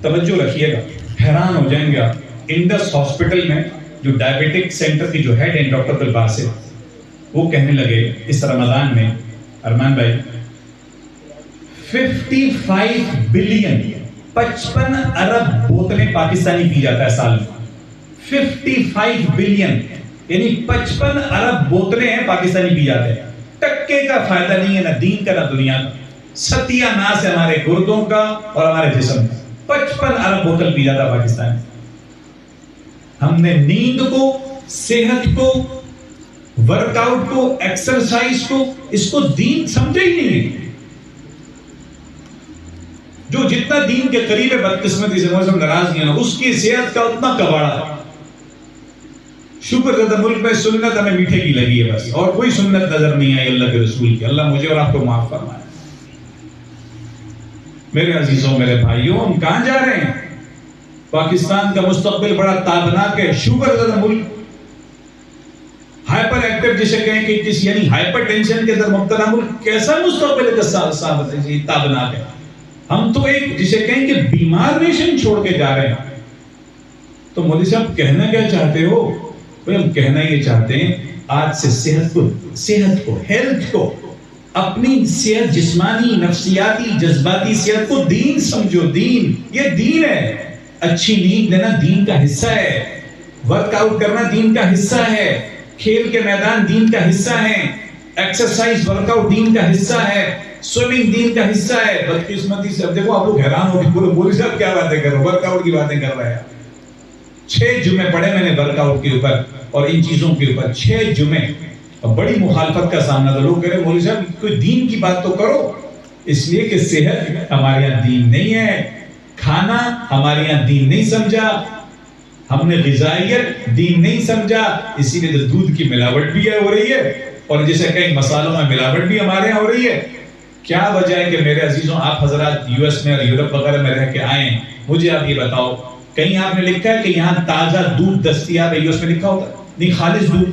توجہ رکھیے گا, حیران ہو جائیں گے آپ. انڈس ہاسپٹل میں جو ڈائبٹک سینٹر کی جو ہیڈ ہیں ڈاکٹر دلباسط, وہ کہنے لگے اس رمضان میں, ارمان بھائی 55 بلین 55 ارب بوتلیں پاکستانی پی جاتا ہے سال میں. 55 بلین یعنی 55 ارب بوتلیں ہیں پاکستانی پی جاتے ہیں. ٹکے کا فائدہ نہیں ہے, نہ دین کا نہ دنیا کا. ستیہ ناس ہے ہمارے گردوں کا اور ہمارے جسم کا. 55 ارب بوتل پی جاتا پاکستان. ہم نے نیند کو, صحت کو, ورک آؤٹ کو, ایکسرسائز کو, اس کو دین سمجھے ہی نہیں. جو جتنا دین کے قریب ہے بدقسمتی سے موسم ناراض نہیں ہے, اس کی صحت کا اتنا کباڑا ہے. شکر زدہ ملک میں سنت ہمیں میٹھے کی لگی ہے بس, اور کوئی سنت نظر نہیں آئی اللہ کے رسول کی. اللہ مجھے اور آپ کو معاف فرمائے. میرے عزیزوں, میرے بھائیوں, ہم کہاں جا رہے ہیں؟ پاکستان کا مستقبل بڑا تابناک ہے. شوگر زدہ ملک, ہائپر ایکٹیو جسے کہیں کہ کس, یعنی ہائپر ٹینشن کے اندر مبتلا ملک, کیسا مستقبل ہے تابناک ہے. ہم تو ایک جسے کہیں کہ بیمار نیشن چھوڑ کے جا رہے ہیں. تو مودی صاحب کہنا کیا چاہتے ہو؟ ہم کہنا یہ چاہتے ہیں آج سے صحت کو ہیلتھ کو, اپنی صحت جسمانی, نفسیاتی, جذباتی صحت کو دین سمجھو. دین, یہ دین ہے. اچھی نیند لینا دین کا حصہ ہے, ورک آؤٹ کرنا دین کا حصہ ہے, کھیل کے میدان دین کا حصہ ہے, ایکسرسائز ورک آؤٹ دین کا حصہ ہے, سوئمنگ دین کا حصہ ہے. بدقسمتی سے اب دیکھو آپ لوگ حیران ہو کہ پورے مولوی صاحب کیا باتیں کر رہے ہیں, ورک آؤٹ کی باتیں کر رہے ہیں. 6 جمعے پڑھے میں نے ورک آؤٹ کے اوپر اور ان چیزوں کے اوپر, 6 جمعے, اور بڑی مخالفت کا سامنا تھا. لوگ کہہ رہے مولوی صاحب کوئی دین کی بات تو کرو. اس لیے کہ صحت ہمارے یہاں دین نہیں ہے, کھانا ہمارے یہاں دین نہیں سمجھا, ہم نے غذائیت دین نہیں سمجھا. اسی لیے دودھ کی ملاوٹ بھی ہو رہی ہے, اور جیسے کئی مسالوں میں ملاوٹ بھی ہمارے یہاں ہو رہی ہے. کیا وجہ ہے کہ میرے عزیزوں آپ حضرات یو ایس میں اور یورپ وغیرہ میں رہ کے آئے ہیں, مجھے آپ یہ بتاؤ, کہیں آپ نے لکھا ہے کہ یہاں تازہ دودھ دستیاب ہے؟ یو ایس میں لکھا ہوتا ہے نہیں, خالص دودھ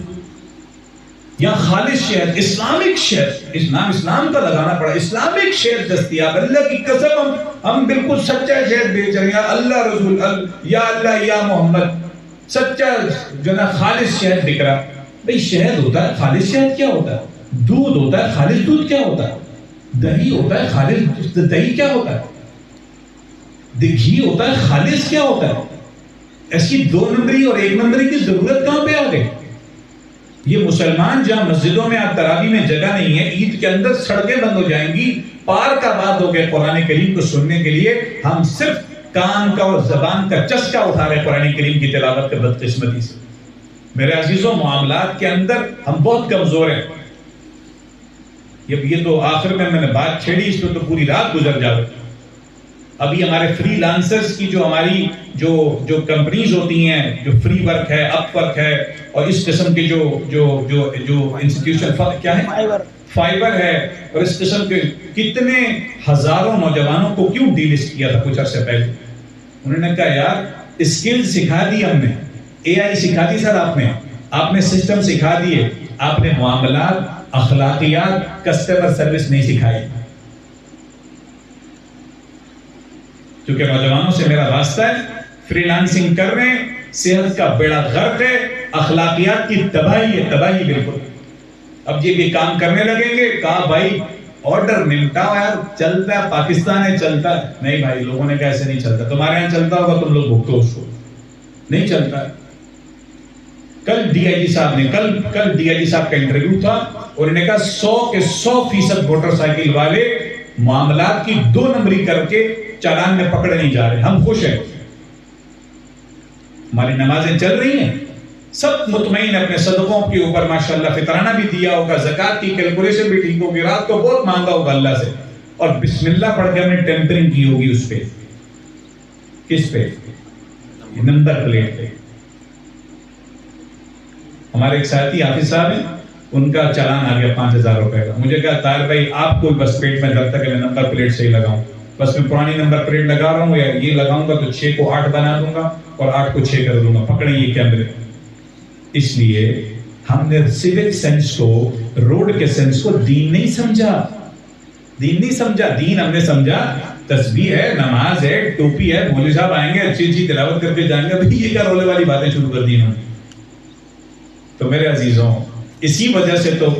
یا خالص شہد, اسلامک شہد, اسلام کا لگانا پڑا, اسلامک شہد دستیاب. اللہ کی قسم ہم بالکل سچا شہد بیچ رہے ہیں, یا اللہ رسول, یا اللہ یا محمد, سچا جو نا خالص شہد بک رہا. بھئی شہد ہوتا ہے, خالص شہد کیا ہوتا ہے؟ دودھ ہوتا ہے, خالص دودھ کیا ہوتا ہے؟ دہی ہوتا ہے, خالص دہی کیا ہوتا ہے؟ گھی ہوتا ہے, خالص کیا ہوتا ہے؟ ایسی 2 نمبری اور 1 نمبری کی ضرورت کہاں پہ آ گئی؟ یہ مسلمان جہاں مسجدوں میں آپ تراویح میں جگہ نہیں ہے, عید کے اندر سڑکیں بند ہو جائیں گی, پارک آباد ہو گئے قرآن کریم کو سننے کے لیے. ہم صرف کان کا اور زبان کا چسکا اٹھا رہے قرآن کریم کی تلاوت کے بدقسمتی سے. میرے عزیزوں معاملات کے اندر ہم بہت کمزور ہیں. یہ تو آخر میں نے بات چھیڑی، اس پہ تو پوری رات گزر جاوے. ابھی ہمارے فری لانسرز کی جو ہماری جو کمپنیز ہوتی ہیں، جو فری ورک ہے، اپ ورک ہے، اور اس قسم کے جو انسٹیٹیوشن کیا ہے، فائبر ہے، اور اس قسم کے کتنے ہزاروں نوجوانوں کو کیوں ڈی لسٹ کیا تھا کچھ عرصے پہلے. انہوں نے کہا یار اسکل سکھا دی ہم نے، اے آئی سکھا دی سر، آپ نے سسٹم سکھا دیے، آپ نے معاملات، اخلاقیات، کسٹمر سروس نہیں سکھائی. کیونکہ نوجوانوں سے میرا واسطہ ہے، فری لانسنگ کر رہے ہیں، صحت کا بیڑا غرق ہے، اخلاقیات کی تباہی ہے، تباہی بالکل. اب یہ بھی کام کرنے لگیں گے. کہا بھائی آرڈر نمٹاؤ یار، چلتا ہے، پاکستان ہے، چلتا ہے. نہیں بھائی، لوگوں نے کہا ایسے نہیں چلتا. تمہارے یہاں چلتا ہوگا، تم لوگ بھگتو اس کو. نہیں چلتا ہے. کل ڈی آئی جی صاحب نے کل ڈی آئی جی صاحب کا انٹرویو تھا، اور انہوں نے کہا 100% موٹر سائیکل والے معاملات کی 2 نمبری کر کے چالان میں پکڑے نہیں جا رہے. ہم خوش ہیں، ہماری نمازیں چل رہی ہیں، سب مطمئن اپنے صدقوں کے اوپر، ماشاءاللہ فطرانہ بھی دیا ہوگا، زکات کی کیلکولیشن بھی ٹھیک ہوگی، رات کو بہت مانگا ہوگا اللہ سے، اور بسم اللہ پڑھ کے ہم نے ٹیمپرنگ کی ہوگی اس پہ. کس پہ؟ نمبر پلیٹ پہ. ہمارے ایک ساتھی حافظ صاحب ہیں، ان کا چالان آ گیا 5000 روپے کا. مجھے کہا طاہر بھائی آپ کو بس پیٹ میں درد تھا کہ میں نمبر پلیٹ صحیح لگاؤں. بس میں پرانی نمبر پلیٹ لگا رہا ہوں، یا یہ لگاؤں گا تو 6 کو 8 بنا دوں گا اور 8 کو 6 کر دوں گا. پکڑیں یہ کیمرے. اس لیے ہم نے سیوک سینس کو، روڈ کے سینس کو دین نہیں سمجھا. دین ہم نے سمجھا تسبیح ہے، نماز ہے، ٹوپی ہے، مولوی صاحب آئیں گے اچھی تلاوت کر کے جائیں گے. بھائی یہ کیا رولے والی باتیں شروع کر دی انہوں نے. تو میرے عزیزوں، اسی وجہ سے تو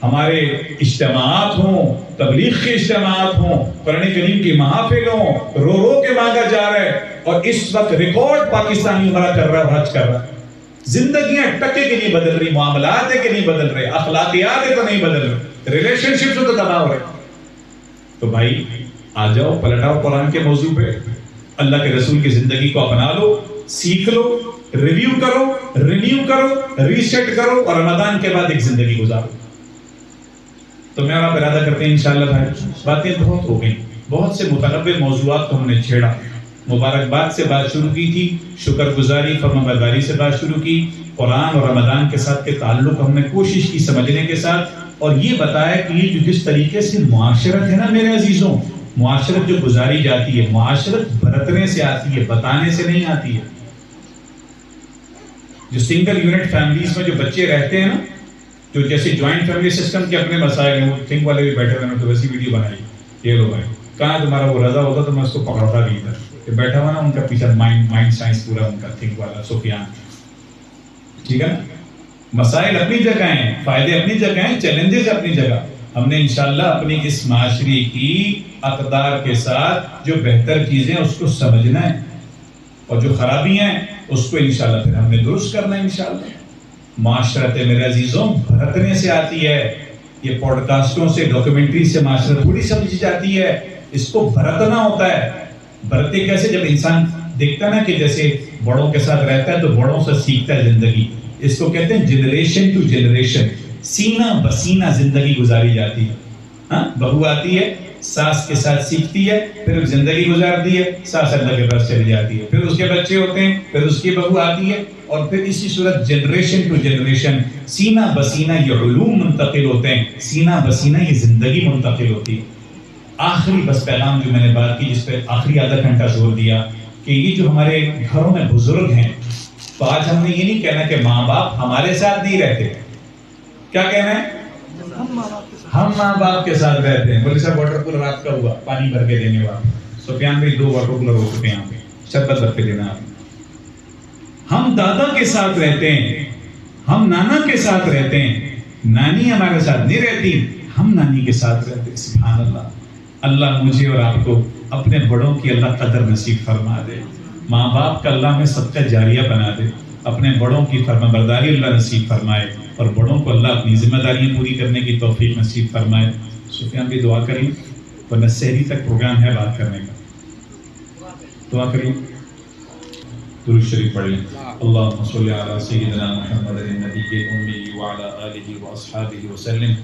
ہمارے اجتماعات ہوں، تبلیغ کے اجتماعات ہوں، قرآن کریم کی محافل ہوں، رو کے مانگا جا رہا ہے. اور اس وقت ریکارڈ پاکستانی عمرہ کر رہا ہے، حج کر رہا ہے. زندگیاں ٹکے کے نہیں بدل رہی، معاملات ہے کہ نہیں بدل رہے، اخلاقیات ہے تو نہیں بدل رہے، ریلیشن شپ تو تباہ ہو رہے. تو بھائی آ جاؤ، پلٹاؤ قرآن کے موضوع پہ، اللہ کے رسول کی زندگی کو اپنا لو، سیکھ لو، ریویو کرو، رینیو کرو، ریسیٹ کرو، اور رمضان کے بعد ایک زندگی گزارو. تو میں آپ ارادہ کرتے ہیں انشاءاللہ بھائی، باتیں بہت ہو گئیں، بہت سے متنوع موضوعات کو ہم نے چھیڑا. مبارکباد سے بات شروع کی تھی، شکر گزاری، فرمانبرداری سے بات شروع کی، قرآن اور رمضان کے ساتھ کے تعلق ہم نے کوشش کی سمجھنے کے ساتھ، اور یہ بتایا کہ یہ جو جس طریقے سے معاشرت ہے نا میرے عزیزوں، معاشرت جو گزاری جاتی ہے، معاشرت برتنے سے آتی ہے، بتانے سے نہیں آتی ہے. جو سنگل یونٹ فیملیز میں جو بچے رہتے ہیں نا، جو جیسے جوائنٹ فیملی سسٹم کے اپنے مسائل ہیں، وہ تھنک والے بھی بیٹھے ہوئے ہیں، تو ویسی ویڈیو بنائی. یہ لو بھائی، کہاں تمہارا وہ رضا ہوتا تو میں اس کو پکڑتا نہیں تھا. کہ بیٹھا ہوا نا ان کا پیچھے مائنڈ سائنس پورا ان کا تھنک والا سفیان. ٹھیک ہے نا؟ مسائل اپنی جگہ ہیں، فائدے اپنی جگہ ہیں، چیلنجز اپنی جگہ. ہم نے انشاءاللہ اپنی اس معاشرے کی اقدار کے ساتھ جو بہتر چیزیں اس کو سمجھنا ہے، اور جو خرابیاں ہیں اس کو انشاءاللہ پھر ہم نے درست کرنا ہے انشاءاللہ. معاشرت میرے عزیزوں بھرتنے سے آتی ہے. یہ پوڈ کاسٹوں سے، ڈاکیومنٹری سے معاشرت تھوڑی سمجھی جاتی ہے. اس کو بھرتنا ہوتا ہے. بھرتے کیسے؟ جب انسان دیکھتا نا کہ جیسے بڑوں کے ساتھ رہتا ہے تو بڑوں سے سیکھتا ہے زندگی. اس کو کہتے ہیں جنریشن ٹو جنریشن، سینہ بسینہ زندگی گزاری جاتی ہے. ہاں، بہو آتی ہے، ساس کے ساتھ سیکھتی ہے، پھر زندگی گزارتی ہے، ساس اللہ کے پاس چلی جاتی ہے، پھر اس کے بچے ہوتے ہیں، پھر اس کی بہو آتی ہے، اور پھر اسی صورت جنریشن ٹو جنریشن سینہ بسینہ یہ علوم منتقل ہوتے ہیں، سینہ بسینہ یہ زندگی منتقل ہوتی ہے. آخری بس پیغام جو میں نے بات کی، جس پہ آخری آدھا گھنٹہ زور دیا، کہ یہ جو ہمارے گھروں میں بزرگ ہیں، تو آج ہم نے یہ نہیں کہنا کہ ماں باپ ہمارے ساتھ نہیں رہتے. کیا کہنا ہے؟ ہم ماں باپ کے ساتھ رہتے ہیں. بولے صاحب واٹر کولر آپ کا ہوا، پانی بھر کے دینے والا. سفیان بھائی 2 واٹر کولر ہو چکے ہیں یہاں پہ، شربت بھر کے دینا آپ. ہم دادا کے ساتھ رہتے ہیں، ہم نانا کے ساتھ رہتے ہیں. نانی ہمارے ساتھ نہیں رہتی، ہم نانی کے ساتھ رہتے ہیں. سبحان اللہ. اللہ مجھے اور آپ کو اپنے بڑوں کی اللہ قدر نصیب فرما دے. ماں باپ کا اللہ میں صدقہ جاریہ بنا دے. اپنے بڑوں کی فرما برداری اللہ نصیب فرمائے، اور بڑوں کو اللہ اپنی ذمہ داریاں پوری کرنے کی توفیق نصیب فرمائے. سفیان بھی دعا کریں، ورنہ سحری تک پروگرام ہے بات کرنے کا. دعا کریں. درود شریف پڑھ لیں. اللهم صل على سيدنا محمد النبي الأمي وعلى آله وأصحابه وسلم.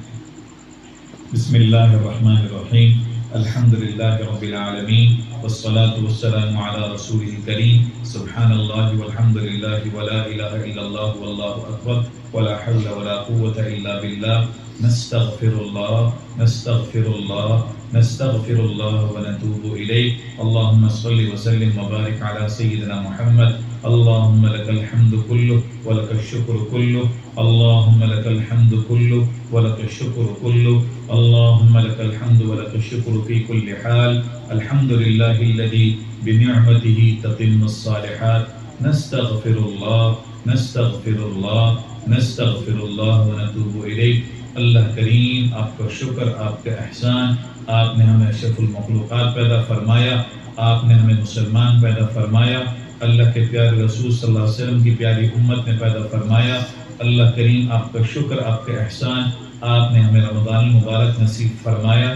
بسم الله الرحمن الرحيم. الحمد لله رب العالمين والصلاة والسلام على رسوله الكريم. سبحان الله والحمد لله ولا إله إلا الله والله أكبر ولا حول ولا قوة إلا بالله. نستغفر الله نستغفر الله نستغفر الله ونتوب إليه. اللهم صل وسلم وبارك على سيدنا محمد. اللهم لك الحمد كله ولك الشكر كله. اللهم لك الحمد كله ولك الشكر كله. اللهم لك الحمد ولك الشكر في كل حال. الحمد لله الذي بنعمته تتم الصالحات. نستغفر الله نستغفر الله نستغفر الله ونتوب إليه. اللہ کریم آپ کا شکر، آپ کا احسان. آپ نے ہمیں اشرف المخلوقات پیدا فرمایا، آپ نے ہمیں مسلمان پیدا فرمایا، اللہ کے پیارے رسول صلی اللہ علیہ وسلم کی پیاری امت میں پیدا فرمایا. اللہ کریم آپ کا شکر، آپ کا احسان. آپ نے ہمیں رمضان المبارک نصیب فرمایا،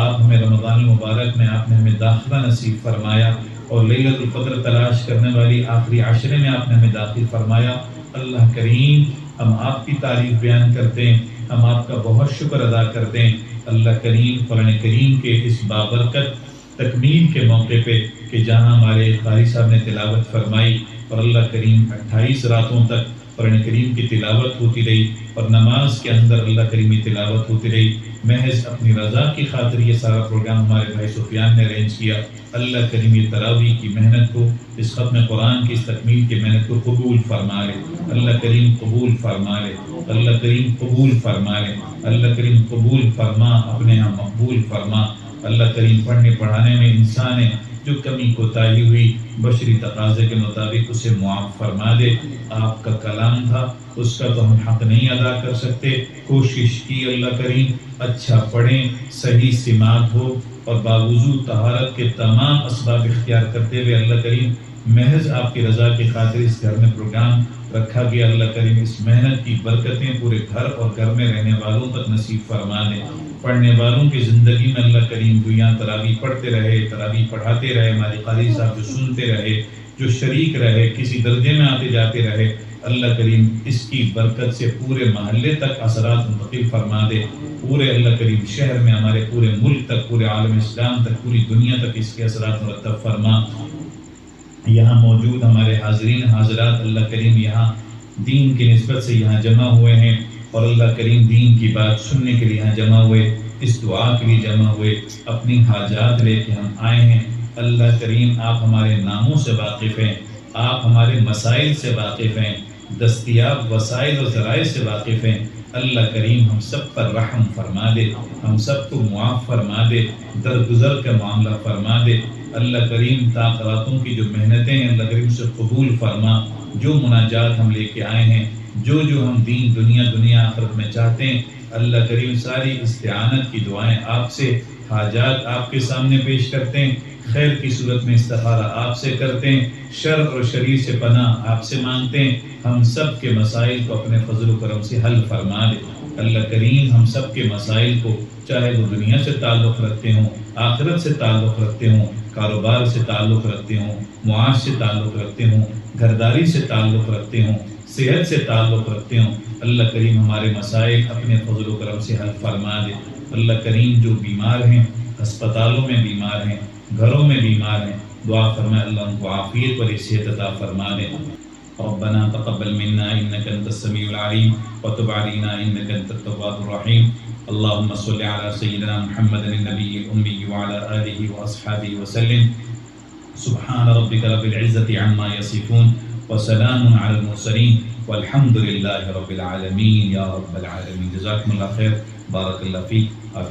آپ ہمیں رمضان المبارک میں آپ نے ہمیں داخلہ نصیب فرمایا، اور لیلۃ القدر تلاش کرنے والی آخری عشرے میں آپ نے ہمیں داخل فرمایا. اللہ کریم ہم آپ کی تعریف بیان کرتے ہیں، ہم آپ کا بہت شکر ادا کرتے ہیں. اللہ کریم قرآن کریم کے اس بابرکت تکمیل کے موقع پہ کہ جہاں ہمارے قاری صاحب نے تلاوت فرمائی، اور اللہ کریم 28 راتوں تک قرآن کریم کی تلاوت ہوتی رہی، اور نماز کے اندر اللہ کریم کی تلاوت ہوتی رہی. محض اپنی رضا کی خاطر یہ سارا پروگرام ہمارے بھائی سفیان نے ارینج کیا. اللہ کریم یہ تراویح کی محنت کو، اس ختم قرآن کی اس تکمیل کی محنت کو قبول فرما لے. اللہ کریم قبول فرما لے. اللہ کریم قبول فرما لے. اللہ کریم قبول فرما، اپنے یہاں مقبول فرما. اللہ کریم پڑھنے پڑھانے میں انسان ہے جو کمی کوتاہی ہوئی بشری تقاضے کے مطابق اسے معاف فرما دے. آپ کا کلام تھا، اس کا تو ہم حق نہیں ادا کر سکتے. کوشش کی اللہ کریم اچھا پڑھیں، صحیح سماعت ہو، اور باوضو طہارت کے تمام اسباب اختیار کرتے ہوئے اللہ کریم محض آپ کی رضا کی خاطر اس گھر میں پروگرام رکھا گیا. اللہ کریم اس محنت کی برکتیں پورے گھر اور گھر میں رہنے والوں تک نصیب فرما دے. پڑھنے والوں کی زندگی میں اللہ کریم دنیا تراویح پڑھتے رہے، تراویح پڑھاتے رہے، ہمارے قاری صاحب جو سنتے رہے، جو شریک رہے، کسی درجے میں آتے جاتے رہے. اللہ کریم اس کی برکت سے پورے محلے تک اثرات منتقل فرما دے. پورے اللہ کریم شہر میں، ہمارے پورے ملک تک، پورے عالم اسلام تک، پوری دنیا تک اس کے اثرات مرتب فرما. یہاں موجود ہمارے حاضرین حاضرات اللہ کریم یہاں دین کی نسبت سے یہاں جمع ہوئے ہیں، اور اللہ کریم دین کی بات سننے کے لیے یہاں جمع ہوئے، اس دعا کے لیے جمع ہوئے، اپنی حاجات لے کے ہم آئے ہیں. اللہ کریم آپ ہمارے ناموں سے واقف ہیں، آپ ہمارے مسائل سے واقف ہیں، دستیاب وسائل و ذرائع سے واقف ہیں. اللہ کریم ہم سب پر رحم فرما دے، ہم سب کو معاف فرما دے، درگزر کا معاملہ فرما دے. اللہ کریم طاقتوں کی جو محنتیں ہیں اللہ کریم سے قبول فرما. جو مناجات ہم لے کے آئے ہیں، جو ہم دین دنیا آخرت میں چاہتے ہیں، اللہ کریم ساری استعانت کی دعائیں آپ سے، حاجات آپ کے سامنے پیش کرتے ہیں. خیر کی صورت میں استخارہ آپ سے کرتے ہیں، شر اور شریر سے پناہ آپ سے مانگتے ہیں. ہم سب کے مسائل کو اپنے فضل و کرم سے حل فرما دے. اللہ کریم ہم سب کے مسائل کو، چاہے وہ دنیا سے تعلق رکھتے ہوں، آخرت سے تعلق رکھتے ہوں، کاروبار سے تعلق رکھتے ہوں، معاش سے تعلق رکھتے ہوں، گھرداری سے تعلق رکھتے ہوں، صحت سے تعلق رکھتے ہوں، اللہ کریم ہمارے مسائل اپنے فضل و کرم سے حل فرما دے. اللہ کریم جو بیمار ہیں، ہسپتالوں میں بیمار ہیں، گھروں میں بیمار ہیں، دعا فرمائے اللہ ان کو عافیت والی صحت عطا فرما دے. ربنا تقبل منا انك انت السميع العليم وتب علينا انك انت التواب الرحيم. اللهم صل على سيدنا محمد النبي الامي وعلى اله واصحابه وسلم. سبحان ربك رب العزة عما يصفون وسلام على المرسلين والحمد لله رب العالمين. يا رب العالمين. جزاكم الله خير. بارك الله فيك.